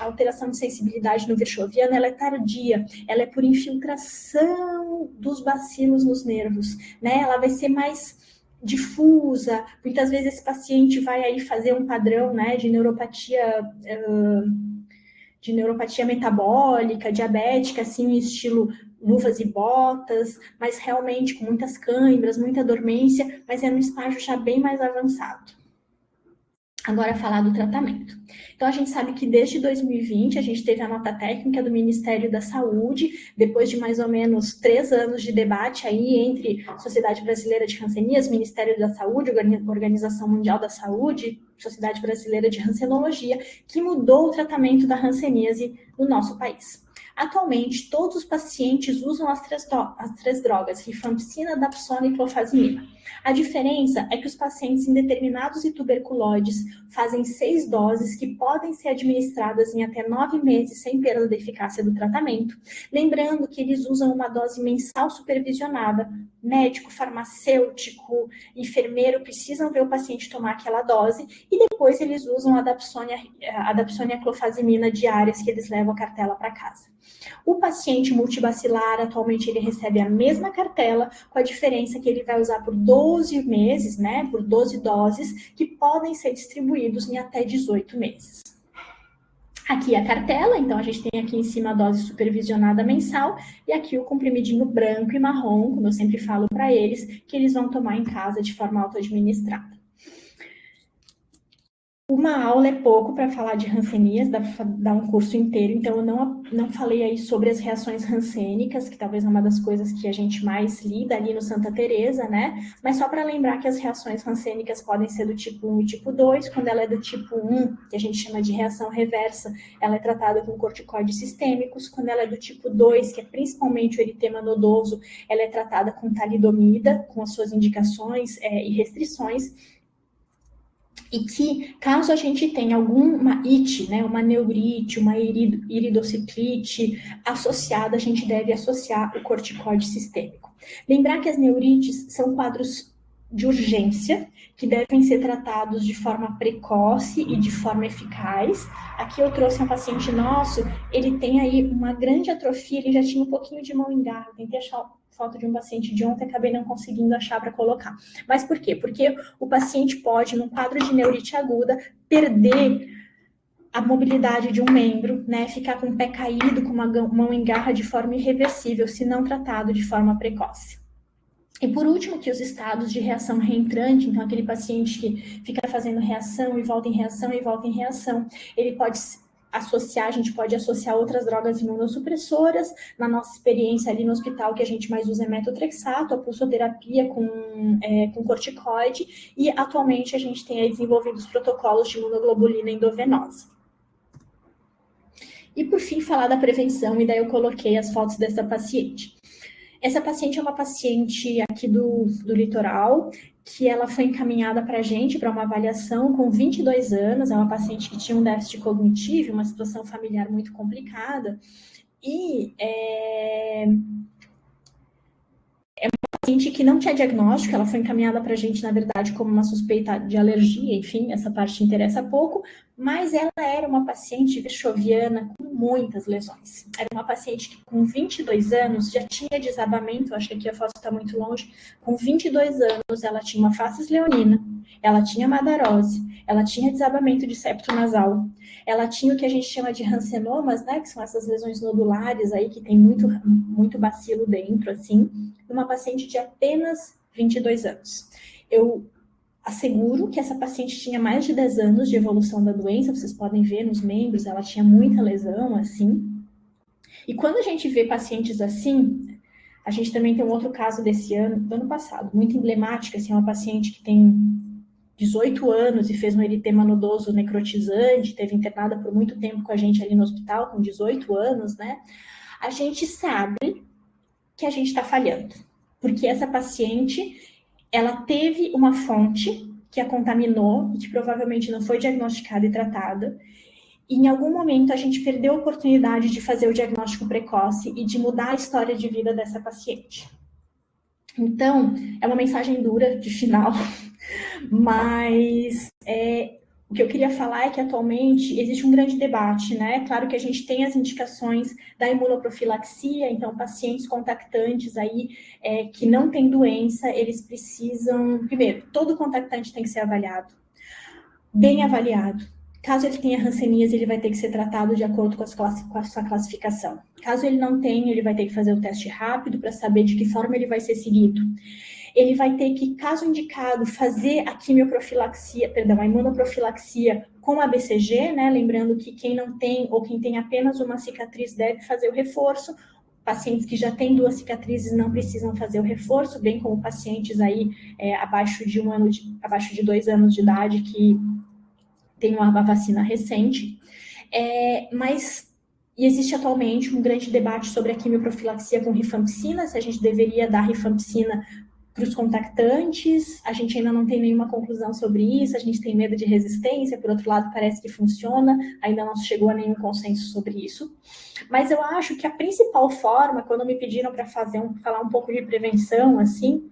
alteração de sensibilidade no virchoviano, ela é tardia, ela é por infiltração dos bacilos nos nervos, né? Ela vai ser mais difusa, muitas vezes esse paciente vai aí fazer um padrão, né, de neuropatia metabólica, diabética, assim, estilo luvas e botas, mas realmente com muitas câimbras, muita dormência, mas é no estágio já bem mais avançado. Agora, falar do tratamento. Então, a gente sabe que desde 2020, a gente teve a nota técnica do Ministério da Saúde, depois de mais ou menos 3 anos de debate aí entre Sociedade Brasileira de Hanseníase, Ministério da Saúde, Organização Mundial da Saúde, Sociedade Brasileira de Hansenologia, que mudou o tratamento da hanseníase no nosso país. Atualmente, todos os pacientes usam as três drogas, rifampicina, dapsona e clofazimina. A diferença é que os pacientes indeterminados e tuberculoides fazem 6 doses que podem ser administradas em até 9 meses sem perda da eficácia do tratamento. Lembrando que eles usam uma dose mensal supervisionada. Médico, farmacêutico, enfermeiro precisam ver o paciente tomar aquela dose e depois eles usam a dapsona e a clofazimina diárias que eles levam a cartela para casa. O paciente multibacilar, atualmente, ele recebe a mesma cartela, com a diferença que ele vai usar por 12 meses, né, por 12 doses, que podem ser distribuídos em até 18 meses. Aqui a cartela, então a gente tem aqui em cima a dose supervisionada mensal, e aqui o comprimidinho branco e marrom, como eu sempre falo para eles, que eles vão tomar em casa de forma auto-administrada. Uma aula é pouco para falar de hanseníase, dá para dar um curso inteiro, então eu não falei aí sobre as reações hansênicas, que talvez é uma das coisas que a gente mais lida ali no Santa Teresa, né? Mas só para lembrar que as reações hansênicas podem ser do tipo 1 e tipo 2, quando ela é do tipo 1, que a gente chama de reação reversa, ela é tratada com corticoides sistêmicos, quando ela é do tipo 2, que é principalmente o eritema nodoso, ela é tratada com talidomida, com as suas indicações e restrições, e que, caso a gente tenha alguma ite, né, uma neurite, uma iridociclite associada, a gente deve associar o corticoide sistêmico. Lembrar que as neurites são quadros de urgência, que devem ser tratados de forma precoce e de forma eficaz. Aqui eu trouxe um paciente nosso, ele tem aí uma grande atrofia, ele já tinha um pouquinho de mão em garra, tentei achar foto de um paciente de ontem, acabei não conseguindo achar para colocar. Mas por quê? Porque o paciente pode, num quadro de neurite aguda, perder a mobilidade de um membro, né? Ficar com o pé caído, com uma mão em garra de forma irreversível, se não tratado de forma precoce. E por último, que os estados de reação reentrante, então aquele paciente que fica fazendo reação e volta em reação e volta em reação, ele pode associar, a gente pode associar outras drogas imunossupressoras. Na nossa experiência ali no hospital, que a gente mais usa é metotrexato, a pulsoterapia com corticoide, e atualmente a gente tem aí desenvolvido os protocolos de imunoglobulina endovenosa. E por fim, falar da prevenção, e daí eu coloquei as fotos dessa paciente. Essa paciente é uma paciente aqui do litoral, que ela foi encaminhada para a gente para uma avaliação com 22 anos, é uma paciente que tinha um déficit cognitivo, uma situação familiar muito complicada, e é uma paciente que não tinha diagnóstico, ela foi encaminhada para a gente, na verdade, como uma suspeita de alergia, enfim, essa parte interessa pouco, mas ela era uma paciente verchoviana com muitas lesões. Era uma paciente que com 22 anos já tinha desabamento, acho que aqui a foto está muito longe, com 22 anos ela tinha uma face leonina, ela tinha madarose, ela tinha desabamento de septo nasal, ela tinha o que a gente chama de rancenomas, né, que são essas lesões nodulares aí que tem muito bacilo dentro, assim, uma paciente de apenas 22 anos. Eu asseguro que essa paciente tinha mais de 10 anos de evolução da doença, vocês podem ver nos membros, ela tinha muita lesão, assim. E quando a gente vê pacientes assim, a gente também tem um outro caso desse ano, do ano passado, muito emblemático, assim, uma paciente que tem 18 anos e fez um eritema nodoso necrotizante, teve internada por muito tempo com a gente ali no hospital, com 18 anos, né? A gente sabe que a gente está falhando, porque essa paciente, ela teve uma fonte que a contaminou e que provavelmente não foi diagnosticada e tratada, e em algum momento a gente perdeu a oportunidade de fazer o diagnóstico precoce e de mudar a história de vida dessa paciente. Então, é uma mensagem dura de final, mas o que eu queria falar é que atualmente existe um grande debate, né? Claro que a gente tem as indicações da imunoprofilaxia, então pacientes contactantes aí que não têm doença, eles precisam, primeiro, todo contactante tem que ser avaliado, bem avaliado. Caso ele tenha hanseníase, ele vai ter que ser tratado de acordo com a sua classificação. Caso ele não tenha, ele vai ter que fazer o teste rápido para saber de que forma ele vai ser seguido. Ele vai ter que, caso indicado, fazer a a imunoprofilaxia com a BCG, né? Lembrando que quem não tem ou quem tem apenas uma cicatriz deve fazer o reforço. Pacientes que já têm 2 cicatrizes não precisam fazer o reforço, bem como pacientes aí abaixo de 2 anos de idade que tem uma vacina recente. E existe atualmente um grande debate sobre a quimioprofilaxia com rifampicina, se a gente deveria dar rifampicina para os contactantes, a gente ainda não tem nenhuma conclusão sobre isso, a gente tem medo de resistência, por outro lado parece que funciona, ainda não se chegou a nenhum consenso sobre isso. Mas eu acho que a principal forma, quando me pediram para falar um pouco de prevenção, assim,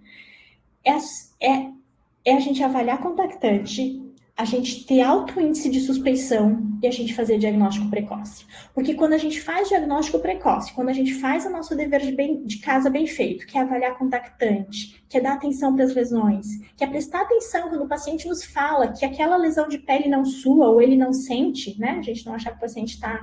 é a gente avaliar contactante, a gente ter alto índice de suspeição e a gente fazer diagnóstico precoce. Porque quando a gente faz diagnóstico precoce, quando a gente faz o nosso dever de casa bem feito, que é avaliar contactante, que é dar atenção para as lesões, que é prestar atenção quando o paciente nos fala que aquela lesão de pele não sua ou ele não sente, né? A gente não achar que o paciente está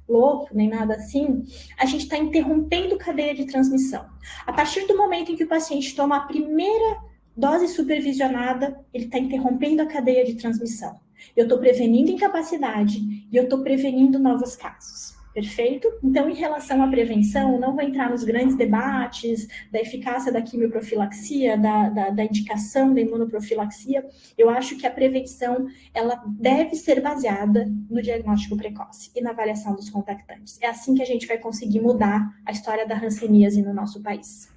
louco, nem nada assim, a gente está interrompendo cadeia de transmissão. A partir do momento em que o paciente toma a primeira dose supervisionada, ele está interrompendo a cadeia de transmissão. Eu estou prevenindo incapacidade e eu estou prevenindo novos casos. Perfeito? Então, em relação à prevenção, não vou entrar nos grandes debates da eficácia da quimioprofilaxia, da indicação da imunoprofilaxia. Eu acho que a prevenção ela deve ser baseada no diagnóstico precoce e na avaliação dos contactantes. É assim que a gente vai conseguir mudar a história da hanseníase no nosso país.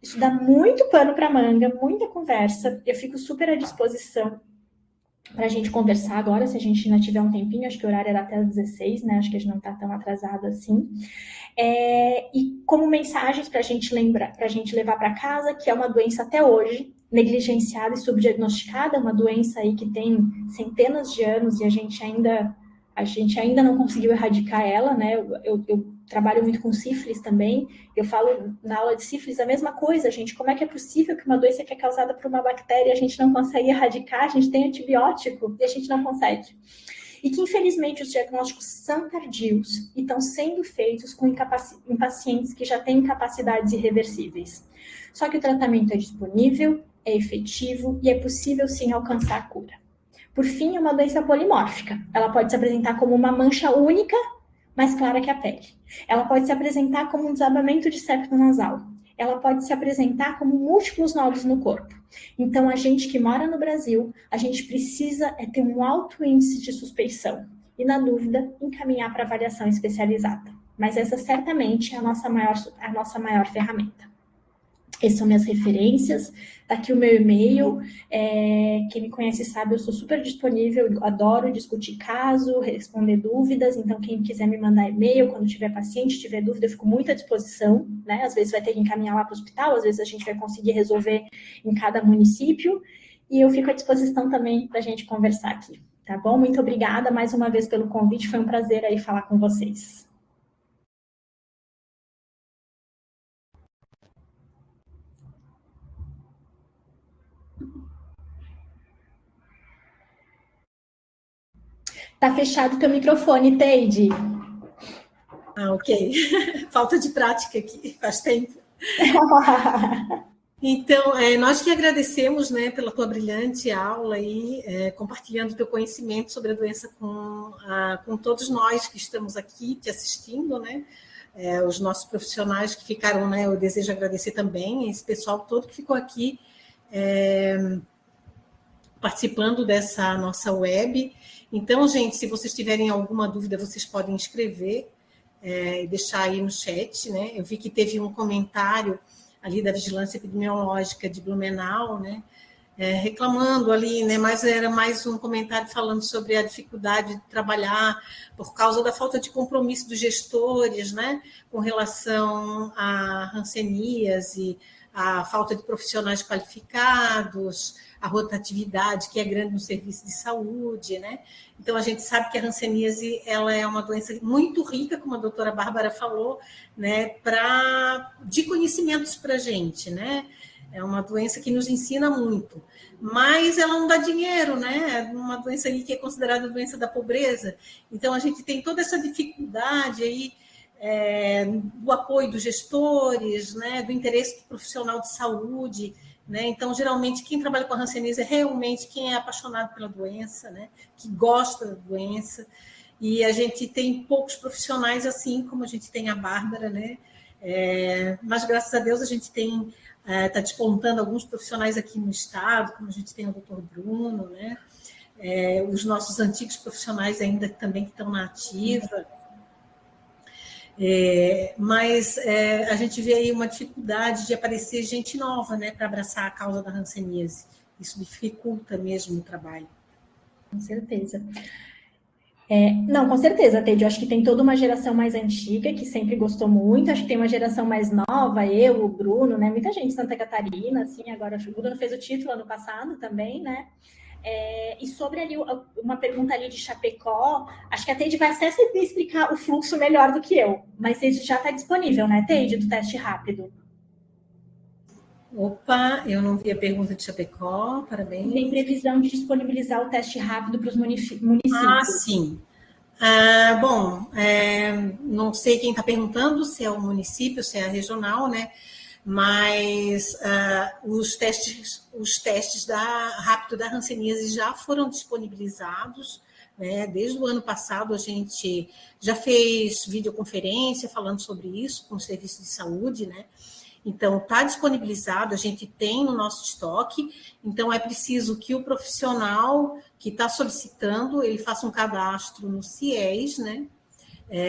Isso dá muito pano para manga, muita conversa. Eu fico super à disposição para a gente conversar agora, se a gente ainda tiver um tempinho. Acho que o horário era até às 16, né? Acho que a gente não está tão atrasado assim. E como mensagens para a gente lembrar, para a gente levar para casa, que é uma doença até hoje negligenciada e subdiagnosticada, uma doença aí que tem centenas de anos e a gente ainda não conseguiu erradicar ela, né? Eu trabalho muito com sífilis também, eu falo na aula de sífilis a mesma coisa, gente, como é que é possível que uma doença que é causada por uma bactéria a gente não consegue erradicar, a gente tem antibiótico e a gente não consegue. E que, infelizmente, os diagnósticos são tardios e estão sendo feitos em pacientes que já têm incapacidades irreversíveis. Só que o tratamento é disponível, é efetivo e é possível, sim, alcançar a cura. Por fim, é uma doença polimórfica. Ela pode se apresentar como uma mancha única, mais clara que a pele. Ela pode se apresentar como um desabamento de septo nasal. Ela pode se apresentar como múltiplos nódulos no corpo. Então, a gente que mora no Brasil, a gente precisa ter um alto índice de suspeição. E, na dúvida, encaminhar para avaliação especializada. Mas essa certamente é a nossa maior ferramenta. Essas são minhas referências. Tá aqui o meu e-mail. Quem me conhece sabe, eu sou super disponível, eu adoro discutir caso, responder dúvidas. Então, quem quiser me mandar e-mail, quando tiver paciente, tiver dúvida, eu fico muito à disposição, né? Às vezes vai ter que encaminhar lá para o hospital, às vezes a gente vai conseguir resolver em cada município. E eu fico à disposição também para a gente conversar aqui, tá bom? Muito obrigada mais uma vez pelo convite, foi um prazer aí falar com vocês. Tá fechado o teu microfone, Teide. Ah, ok. Falta de prática aqui, faz tempo. Então, nós que agradecemos, né, pela tua brilhante aula e compartilhando o teu conhecimento sobre a doença com todos nós que estamos aqui te assistindo, né? Os nossos profissionais que ficaram, né? Eu desejo agradecer também esse pessoal todo que ficou aqui participando dessa nossa web. Então, gente, se vocês tiverem alguma dúvida, vocês podem escrever e deixar aí no chat, né? Eu vi que teve um comentário ali da Vigilância Epidemiológica de Blumenau, né? Reclamando ali, né? Mas era mais um comentário falando sobre a dificuldade de trabalhar por causa da falta de compromisso dos gestores, né? Com relação a hanseníase, a falta de profissionais qualificados, a rotatividade que é grande no serviço de saúde, né? Então, a gente sabe que a hanseníase ela é uma doença muito rica, como a doutora Bárbara falou, né? De conhecimentos para a gente, né? É uma doença que nos ensina muito, mas ela não dá dinheiro, né? É uma doença aí que é considerada doença da pobreza. Então, a gente tem toda essa dificuldade aí do apoio dos gestores, né? Do interesse do profissional de saúde, né? Então, geralmente, quem trabalha com a hanseníase é realmente quem é apaixonado pela doença, né? Que gosta da doença. E a gente tem poucos profissionais assim, como a gente tem a Bárbara, né? Mas, graças a Deus, a gente tem... Está despontando alguns profissionais aqui no estado, como a gente tem o doutor Bruno, né? Os nossos antigos profissionais ainda também que estão na ativa. Mas a gente vê aí uma dificuldade de aparecer gente nova, né, para abraçar a causa da hanseníase. Isso dificulta mesmo o trabalho. Com certeza. Não, com certeza, Teide. Eu acho que tem toda uma geração mais antiga que sempre gostou muito. Acho que tem uma geração mais nova, eu, o Bruno, né? Muita gente de Santa Catarina, assim, agora o Bruno fez o título ano passado também, né? E sobre ali uma pergunta ali de Chapecó, acho que a Teide vai até explicar o fluxo melhor do que eu, mas isso já está disponível, né, Teide, do teste rápido? Opa, eu não vi a pergunta de Chapecó, parabéns. Tem previsão de disponibilizar o teste rápido para os municípios. Ah, sim. Bom, não sei quem está perguntando, se é o município, se é a regional, né? Mas os testes rápido da hanseníase já foram disponibilizados, né? Desde o ano passado a gente já fez videoconferência falando sobre isso com o serviço de saúde, né? Então, está disponibilizado, a gente tem no nosso estoque, então é preciso que o profissional que está solicitando, ele faça um cadastro no CIES, né?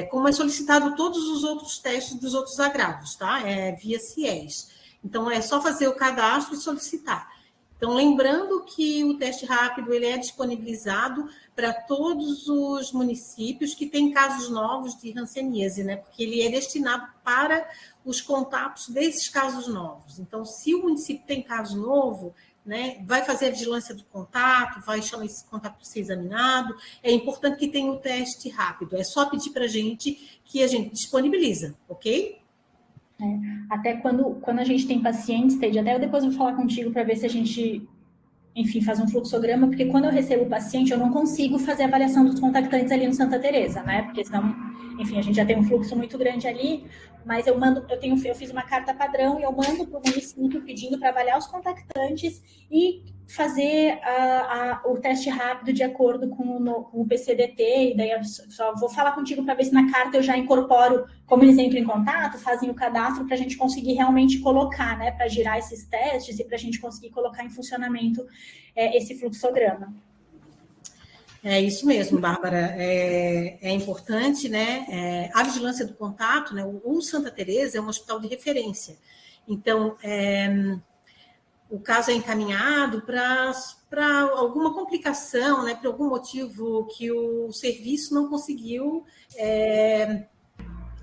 Como é solicitado todos os outros testes dos outros agravos, tá? Via CIES. Então, é só fazer o cadastro e solicitar. Então, lembrando que o teste rápido ele é disponibilizado para todos os municípios que têm casos novos de hanseníase, né? Porque ele é destinado para os contatos desses casos novos. Então, se o município tem caso novo, né, vai fazer a vigilância do contato, vai chamar esse contato para ser examinado. É importante que tenha o teste rápido. É só pedir para a gente que a gente disponibiliza, ok? Até quando a gente tem pacientes, Teide, até eu depois vou falar contigo para ver se a gente, enfim, faz um fluxograma, porque quando eu recebo o paciente, eu não consigo fazer a avaliação dos contactantes ali no Santa Teresa, né? Porque senão, enfim, a gente já tem um fluxo muito grande ali, mas eu fiz uma carta padrão e eu mando para o município pedindo para avaliar os contactantes e fazer o teste rápido de acordo com o PCDT, e daí eu só vou falar contigo para ver se na carta eu já incorporo como eles entram em contato, fazem o cadastro para a gente conseguir realmente colocar, né, para girar esses testes e para a gente conseguir colocar em funcionamento esse fluxograma. É isso mesmo, Bárbara. É importante, né? A vigilância do contato, né? O Santa Teresa é um hospital de referência. Então, o caso é encaminhado para alguma complicação, né, por algum motivo que o serviço não conseguiu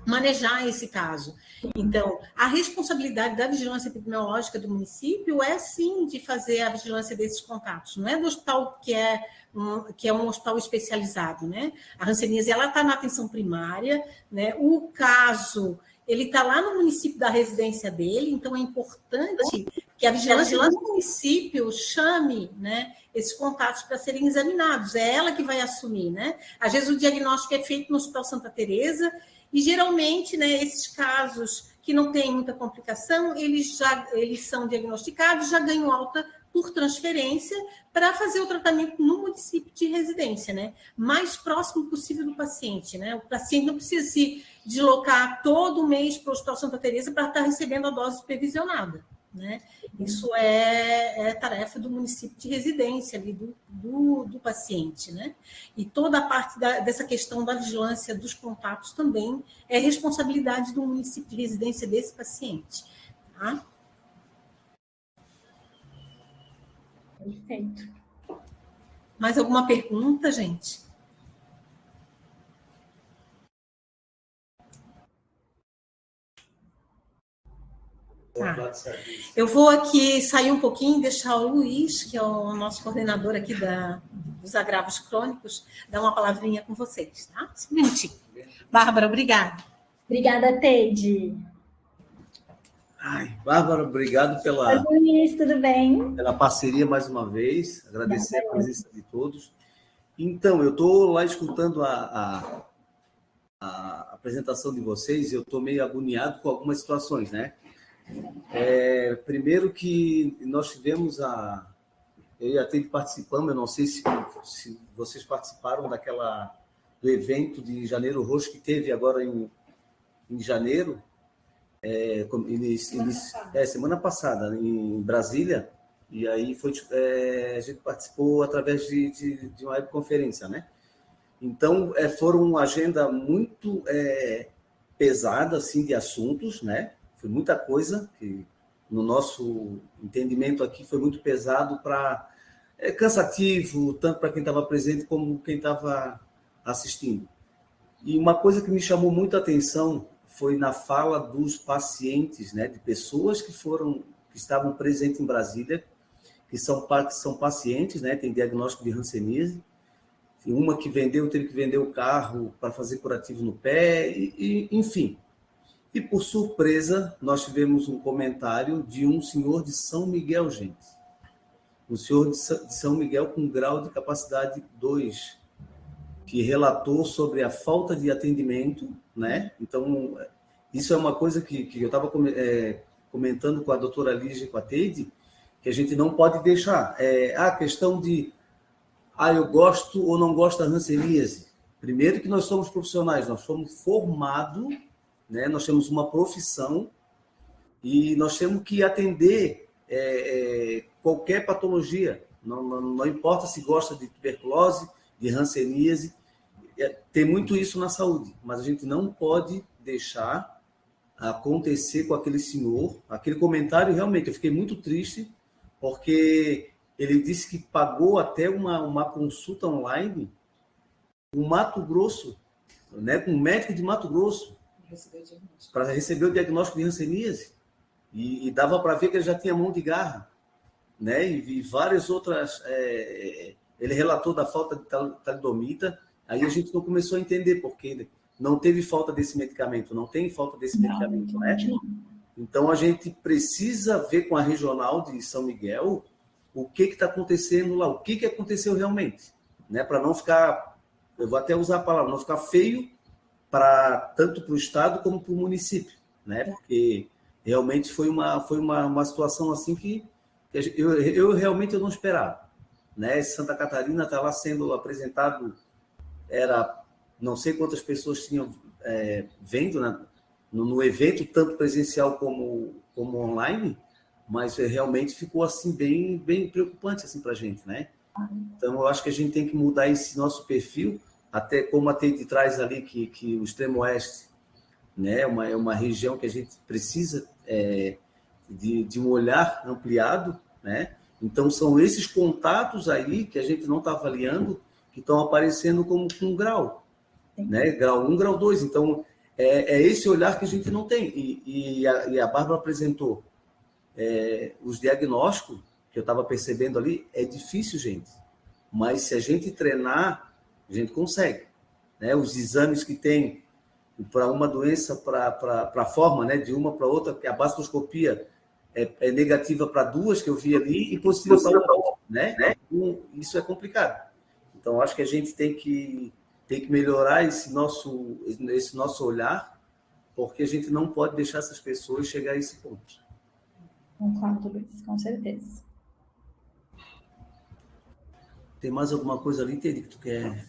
manejar esse caso. Então, a responsabilidade da vigilância epidemiológica do município é, sim, de fazer a vigilância desses contatos. Não é do hospital que é um hospital especializado, né? A hanseníase, ela está na atenção primária, né? O caso, ele está lá no município da residência dele, então é importante que a vigilância do município chame, né, esses contatos para serem examinados. É ela que vai assumir, né? Às vezes o diagnóstico é feito no Hospital Santa Teresa, e geralmente, né, esses casos que não têm muita complicação, eles são diagnosticados, já ganham alta por transferência para fazer o tratamento no município de residência, né? Mais próximo possível do paciente, né? O paciente não precisa se deslocar todo mês para o Hospital Santa Teresa para estar recebendo a dose supervisionada, né? Isso é tarefa do município de residência ali, do paciente, né? E toda a parte dessa questão da vigilância dos contatos também é responsabilidade do município de residência desse paciente, tá? Perfeito. Mais alguma pergunta, gente? Tá. Eu vou aqui sair um pouquinho e deixar o Luiz, que é o nosso coordenador aqui dos agravos crônicos, dar uma palavrinha com vocês, tá? Só um minutinho. Bárbara, obrigada. Obrigada, Teide. Bárbara, obrigado Oi, Luiz, tudo bem? Pela parceria mais uma vez, agradecer a presença de todos. Então, eu estou lá escutando a apresentação de vocês e eu estou meio agoniado com algumas situações, né? Primeiro que nós tivemos eu e a Teide participamos, eu não sei se vocês participaram do evento de Janeiro Roxo que teve agora em janeiro, semana passada, em Brasília, e aí a gente participou através de uma webconferência, né? Então, foram uma agenda muito pesada, assim, de assuntos, né? Foi muita coisa que, no nosso entendimento aqui, foi muito pesado cansativo, tanto para quem estava presente como quem estava assistindo. E uma coisa que me chamou muita atenção foi na fala dos pacientes, né, de pessoas que estavam presentes em Brasília, que são pacientes, né, tem diagnóstico de hanseníase, uma que teve que vender o carro para fazer curativo no pé, enfim. E, por surpresa, nós tivemos um comentário de um senhor de São Miguel, gente. Um senhor de São Miguel com grau de capacidade 2, que relatou sobre a falta de atendimento, né? Então, isso é uma coisa que eu estava comentando com a doutora Lígia e com a Teide, que a gente não pode deixar. A questão de eu gosto ou não gosto da hanseníase. Primeiro que nós somos profissionais, nós fomos formados, né? Nós temos uma profissão e nós temos que atender qualquer patologia. Não importa se gosta de tuberculose, de hanseníase, tem muito isso na saúde, mas a gente não pode deixar acontecer com aquele senhor. Aquele comentário, realmente, eu fiquei muito triste, porque ele disse que pagou até uma consulta online com Mato Grosso, né, com um médico de Mato Grosso, para receber o diagnóstico de hanseníase. E dava para ver que ele já tinha mão de garra, né? E várias outras... ele relatou da falta de talidomida, aí a gente não começou a entender, porque não teve falta desse medicamento, não tem falta desse medicamento, né? Então, a gente precisa ver com a regional de São Miguel o que está acontecendo lá, o que aconteceu realmente, né? Para não ficar, eu vou até usar a palavra, não ficar feio tanto para o Estado como para o município, né? Porque realmente foi uma situação assim que eu realmente não esperava, né? Santa Catarina está lá sendo apresentado, não sei quantas pessoas tinham vendo, né, no evento, tanto presencial como online, mas realmente ficou assim bem preocupante assim, para a gente, né? Então, eu acho que a gente tem que mudar esse nosso perfil, até como a Teide traz ali, que o extremo oeste, né, é uma região que a gente precisa de um olhar ampliado, né? Então, são esses contatos aí que a gente não está avaliando, que estão aparecendo como um grau, né? Grau 1, grau 2. Então, é esse olhar que a gente não tem. E a Bárbara apresentou os diagnósticos, que eu estava percebendo ali, é difícil, gente. Mas se a gente treinar, a gente consegue, né? Os exames que tem para uma doença, para a forma, né? De uma para outra, que a baciloscopia é negativa para duas, que eu vi ali, e positiva para outra, né? Isso é complicado. Então, acho que a gente tem que melhorar esse nosso olhar, porque a gente não pode deixar essas pessoas chegar a esse ponto. Concordo, Luiz, com certeza. Tem mais alguma coisa ali, Teddy, que tu quer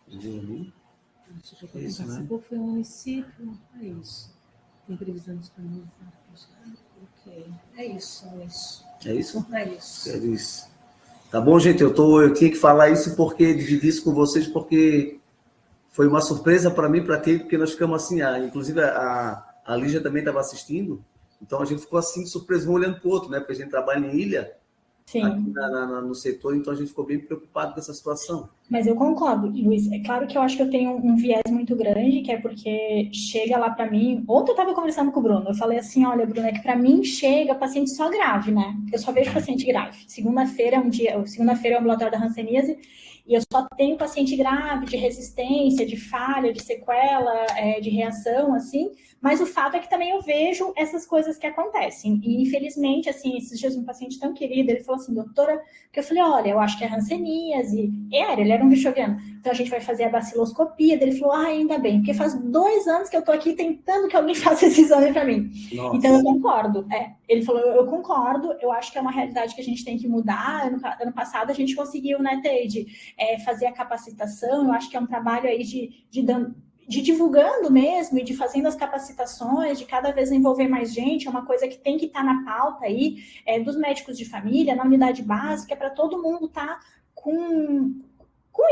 ver ali? É isso, né? Foi um município, é isso. Tem previsão de caminho. Ok, é isso. É isso? É isso. É isso. Tá bom, gente? Eu tinha que falar isso porque dividir isso com vocês, porque foi uma surpresa para mim, para quem, porque nós ficamos assim, inclusive a Lígia também estava assistindo, então a gente ficou assim, surpreso, um olhando para o outro, né? Porque a gente trabalha em ilha, Sim. Aqui no setor, então a gente ficou bem preocupado com essa situação. Mas eu concordo, Luiz. É claro que eu acho que eu tenho um viés muito grande, que é porque chega lá para mim. Ontem eu estava conversando com o Bruno, eu falei assim: olha, Bruno, é que para mim chega paciente só grave, né? Eu só vejo paciente grave. Segunda-feira é o ambulatório da hanseníase, e eu só tenho paciente grave, de resistência, de falha, de sequela, de reação, assim. Mas o fato é que também eu vejo essas coisas que acontecem. E, infelizmente, assim, esses dias um paciente tão querido, ele falou assim: doutora, que eu falei, olha, eu acho que é hanseníase. Ele era um bichoviano. Então, a gente vai fazer a baciloscopia. Ele falou, ainda bem, porque faz 2 anos que eu tô aqui tentando que alguém faça esse exame para mim. Nossa. Então, eu concordo. Ele falou, eu concordo, eu acho que é uma realidade que a gente tem que mudar. Ano passado, a gente conseguiu, né, Teide, fazer a capacitação. Eu acho que é um trabalho aí de divulgando mesmo e de fazendo as capacitações, de cada vez envolver mais gente, é uma coisa que tem que estar na pauta aí, dos médicos de família, na unidade básica, para todo mundo estar com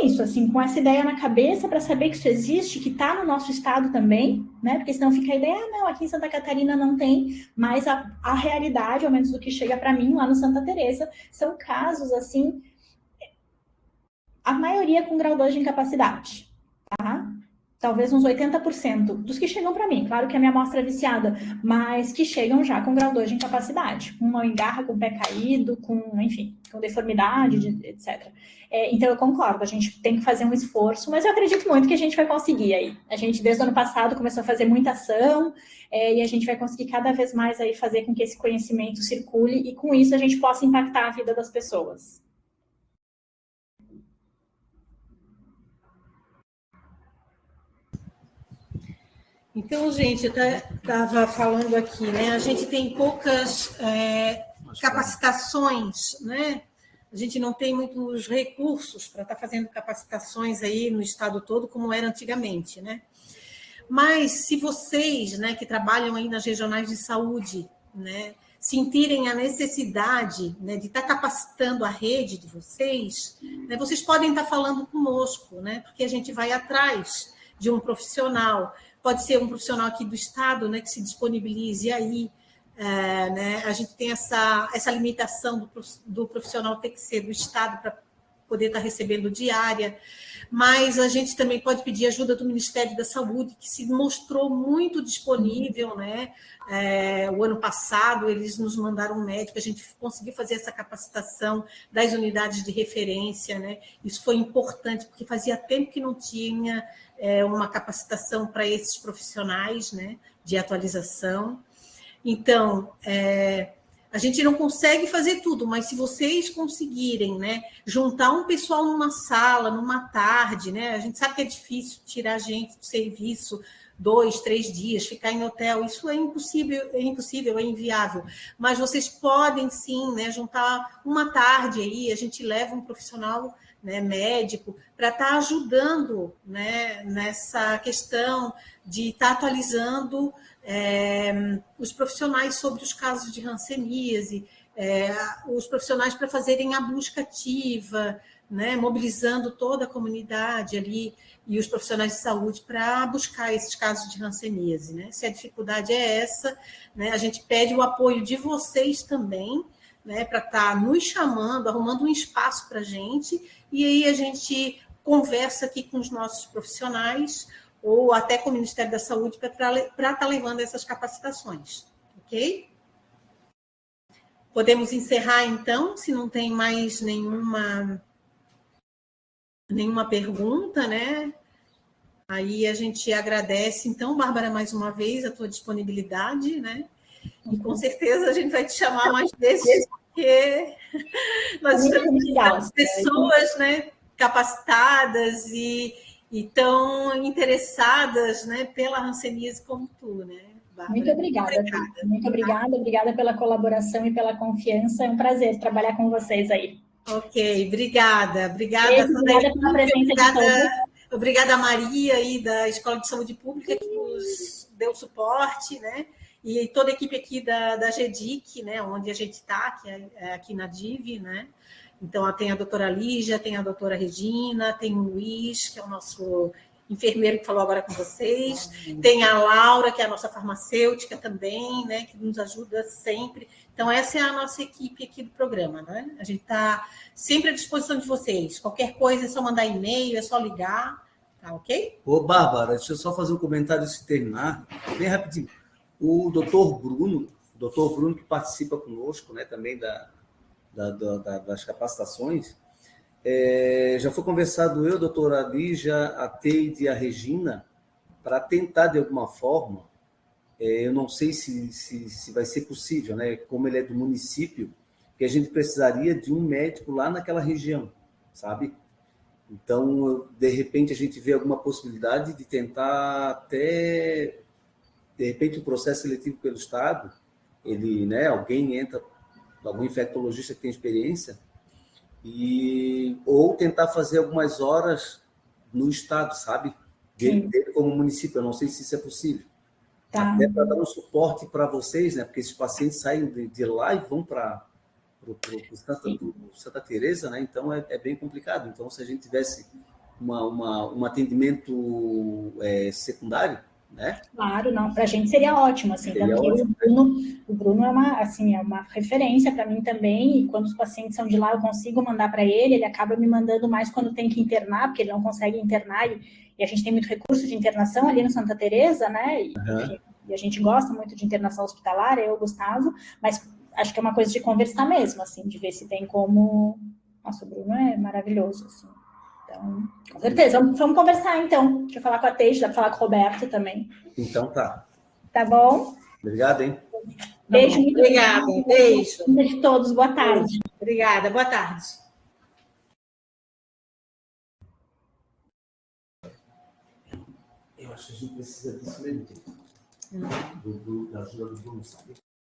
isso, assim, com essa ideia na cabeça, para saber que isso existe, que está no nosso estado também, né? Porque senão fica a ideia, não, aqui em Santa Catarina não tem, mas a realidade, ao menos do que chega para mim, lá no Santa Teresa, são casos, assim, a maioria com grau 2 de incapacidade, tá? Talvez uns 80% dos que chegam para mim. Claro que a minha amostra é viciada, mas que chegam já com grau 2 de incapacidade, com mão em garra, com o pé caído, enfim, com deformidade, etc. Então, eu concordo, a gente tem que fazer um esforço, mas eu acredito muito que a gente vai conseguir aí. A gente, desde o ano passado, começou a fazer muita ação, e a gente vai conseguir cada vez mais aí fazer com que esse conhecimento circule, e com isso a gente possa impactar a vida das pessoas. Então, gente, eu estava falando aqui, né? A gente tem poucas capacitações, né? A gente não tem muitos recursos para estar fazendo capacitações aí no estado todo, como era antigamente, né? Mas se vocês, né, que trabalham aí nas regionais de saúde, né, sentirem a necessidade, né, de estar capacitando a rede de vocês, né, vocês podem estar falando conosco, né? Porque a gente vai atrás de um profissional. Pode ser um profissional aqui do estado, né, que se disponibilize aí, né? A gente tem essa limitação do profissional ter que ser do estado para poder estar recebendo diária, mas a gente também pode pedir ajuda do Ministério da Saúde, que se mostrou muito disponível, né? O ano passado, eles nos mandaram um médico, a gente conseguiu fazer essa capacitação das unidades de referência, né? Isso foi importante, porque fazia tempo que não tinha uma capacitação para esses profissionais, né? De atualização. Então, a gente não consegue fazer tudo, mas se vocês conseguirem, né, juntar um pessoal numa sala, numa tarde, né, a gente sabe que é difícil tirar gente do serviço 2, 3 dias, ficar em hotel, isso é impossível, é inviável. Mas vocês podem sim, né, juntar uma tarde aí, a gente leva um profissional, né, médico, para estar ajudando, né, nessa questão de estar atualizando os profissionais sobre os casos de hanseníase, os profissionais para fazerem a busca ativa, né, mobilizando toda a comunidade ali e os profissionais de saúde para buscar esses casos de hanseníase, né? Se a dificuldade é essa, né, a gente pede o apoio de vocês também, né, para estar nos chamando, arrumando um espaço para a gente, e aí a gente conversa aqui com os nossos profissionais ou até com o Ministério da Saúde para estar levando essas capacitações, ok? Podemos encerrar, então, se não tem mais nenhuma pergunta, né? Aí a gente agradece, então, Bárbara, mais uma vez, a tua disponibilidade, né? E com certeza a gente vai te chamar mais vezes, porque nós estamos precisando de pessoas, né, capacitadas e tão interessadas, né, pela hanseníase como tu, né, Bárbara? Muito obrigada. Muito obrigada pela colaboração e pela confiança. É um prazer trabalhar com vocês aí. Ok, obrigada. Obrigada pela presença de todos. Obrigada a Maria aí da Escola de Saúde Pública que nos deu suporte, né? E toda a equipe aqui da GEDIC, né? Onde a gente está, que é aqui na DIV, né? Então, tem a doutora Lígia, tem a doutora Regina, tem o Luiz, que é o nosso enfermeiro que falou agora com vocês, tem a Laura, que é a nossa farmacêutica também, né? Que nos ajuda sempre. Então, essa é a nossa equipe aqui do programa, né? A gente está sempre à disposição de vocês. Qualquer coisa é só mandar e-mail, é só ligar, tá ok? Ô, Bárbara, deixa eu só fazer um comentário se terminar, bem rapidinho. O doutor Bruno que participa conosco, né, também das capacitações, já foi conversado eu, a doutora Lígia, a Teide e a Regina, para tentar, de alguma forma, eu não sei se vai ser possível, né? Como ele é do município, que a gente precisaria de um médico lá naquela região, sabe? Então, de repente, a gente vê alguma possibilidade de tentar até, de repente, o processo seletivo pelo Estado, ele, né, alguém entra, algum infectologista que tem experiência, ou tentar fazer algumas horas no Estado, sabe? Dele como município, eu não sei se isso é possível. Tá. Até para dar um suporte para vocês, né? Porque esses pacientes saem de lá e vão para Santa Teresa, né? Então é bem complicado. Então, se a gente tivesse um atendimento secundário, né? Claro, não, para a gente seria ótimo, assim, seria porque ótimo. O Bruno é uma referência para mim também, e quando os pacientes são de lá, eu consigo mandar para ele acaba me mandando mais quando tem que internar, porque ele não consegue internar, e a gente tem muito recurso de internação ali no Santa Teresa, né? Enfim, e a gente gosta muito de internação hospitalar, eu, Gustavo, mas acho que é uma coisa de conversar mesmo, assim, de ver se tem como... Nossa, o Bruno é maravilhoso, assim. Então, com certeza. Vamos conversar, então. Deixa eu falar com a Teide, dá para falar com o Roberto também. Então, tá. Tá bom? Obrigado, hein? Beijo. Tá, obrigada. Beijo. De todos. Boa tarde. Obrigada. Boa tarde. Eu acho que a gente precisa disso mesmo. Da ajuda do Bruno, sabe?